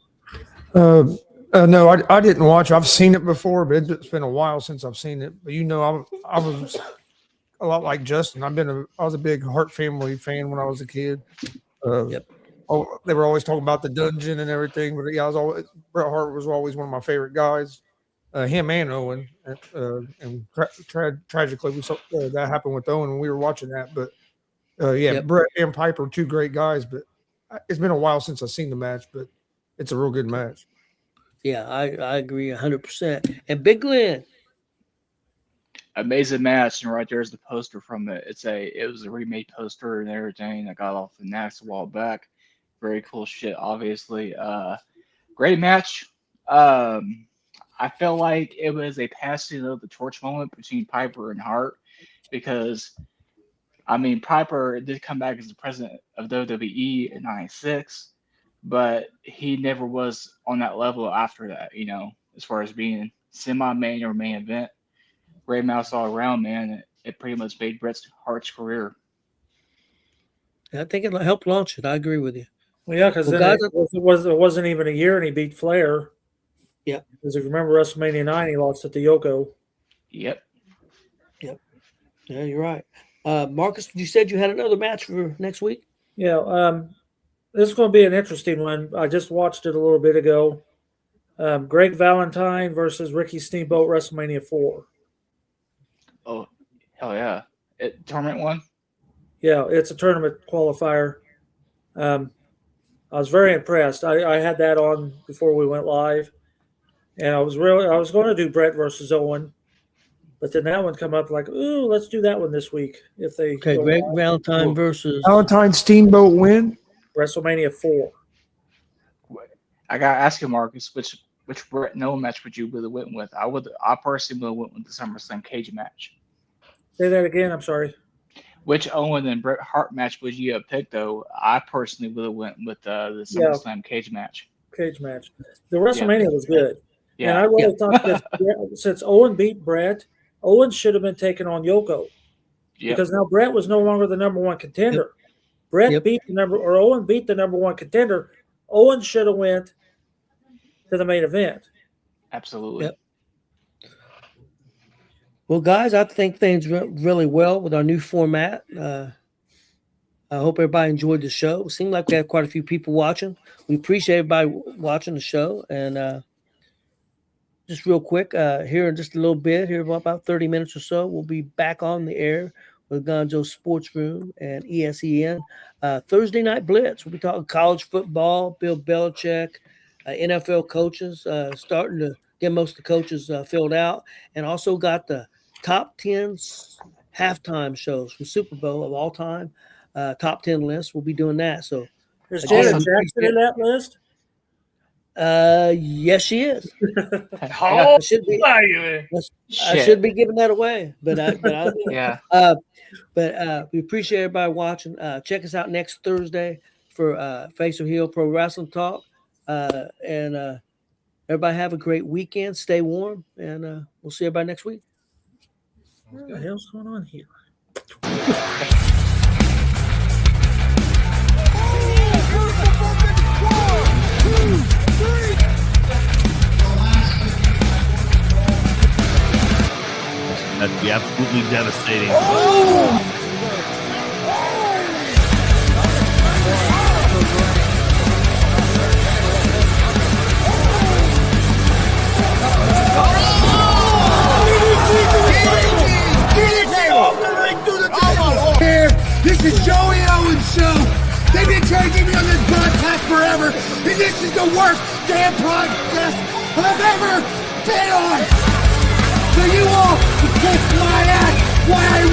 S3: No, I didn't watch. I've seen it before, but it's been a while since I've seen it. But I was a lot like Justin. I was a big Hart family fan when I was a kid.
S4: Yep.
S3: Oh, they were always talking about the dungeon and everything, but yeah, Bret Hart was always one of my favorite guys. Him and Owen, and tragically, we saw that happened with Owen when we were watching that. But yep. Bret and Piper, two great guys. But it's been a while since I've seen the match, but it's a real good match.
S4: Yeah, I agree 100%. And Big Glenn,
S7: amazing match, and right there's the poster from it. It was a remade poster and everything. I got off the Nax a while back. Very cool shit, obviously. Great match. I felt like it was a passing of the torch moment between Piper and Hart because, I mean, Piper did come back as the president of WWE in '96, but he never was on that level after that. As far as being semi-main or main event, great mouse all around, man. It pretty much made Bret Hart's career.
S4: I think it helped launch it. I agree with you.
S5: Well, yeah, because it wasn't even a year, and he beat Flair.
S4: Yeah,
S5: because if you remember WrestleMania 9, he lost it to Yoko.
S7: Yep.
S4: Yeah, you're right. Marcus, you said you had another match for next week.
S5: Yeah, this is going to be an interesting one. I just watched it a little bit ago. Greg Valentine versus Ricky Steamboat, WrestleMania 4.
S7: Oh, hell yeah! Tournament one.
S5: Yeah, it's a tournament qualifier. I was very impressed. I had that on before we went live, and I was going to do Bret versus Owen, but then that one come up like, ooh, let's do that one this week. If they
S4: Greg Valentine versus
S3: Valentine Steamboat win.
S5: WrestleMania 4.
S7: I gotta ask you, Marcus, which Bret and Owen match would you really went with? I personally would have went with the SummerSlam cage match.
S5: Say that again. I'm sorry.
S7: Which Owen and Bret Hart match would you have picked, though? I personally would have went with the SummerSlam cage match.
S5: Cage match. The WrestleMania was good.
S7: Yeah.
S5: And I really thought that since Owen beat Bret, Owen should have been taken on Yoko.
S7: Yep.
S5: Because now Bret was no longer the number one contender. Owen beat the number one contender. Owen should have went to the main event.
S7: Absolutely.
S4: Yep. Well, guys, I think things went really well with our new format. I hope everybody enjoyed the show. It seemed like we had quite a few people watching. We appreciate everybody watching the show. And just real quick, here in just a little bit, here in about 30 minutes or so, we'll be back on the air with Gonzo Sports Room and ESEN. Thursday Night Blitz. We'll be talking college football, Bill Belichick, NFL coaches, starting to get most of the coaches filled out, and also got the top 10 halftime shows from Super Bowl of all time. Top 10 list. We'll be doing that. So
S5: is Janet Jackson in that list?
S4: Yes, she is.
S6: How
S4: I should be. I should be giving that away, but
S7: Yeah.
S4: We appreciate everybody watching. Check us out next Thursday for Face or Heel Pro Wrestling Talk. And everybody have a great weekend. Stay warm, and we'll see everybody next week.
S5: What the hell's going on here?
S1: That'd be absolutely devastating.
S2: This is Joey Owens' show. They've been trying to get me on this broadcast forever, and this is the worst damn podcast I've ever been on. So you all can kiss my ass while I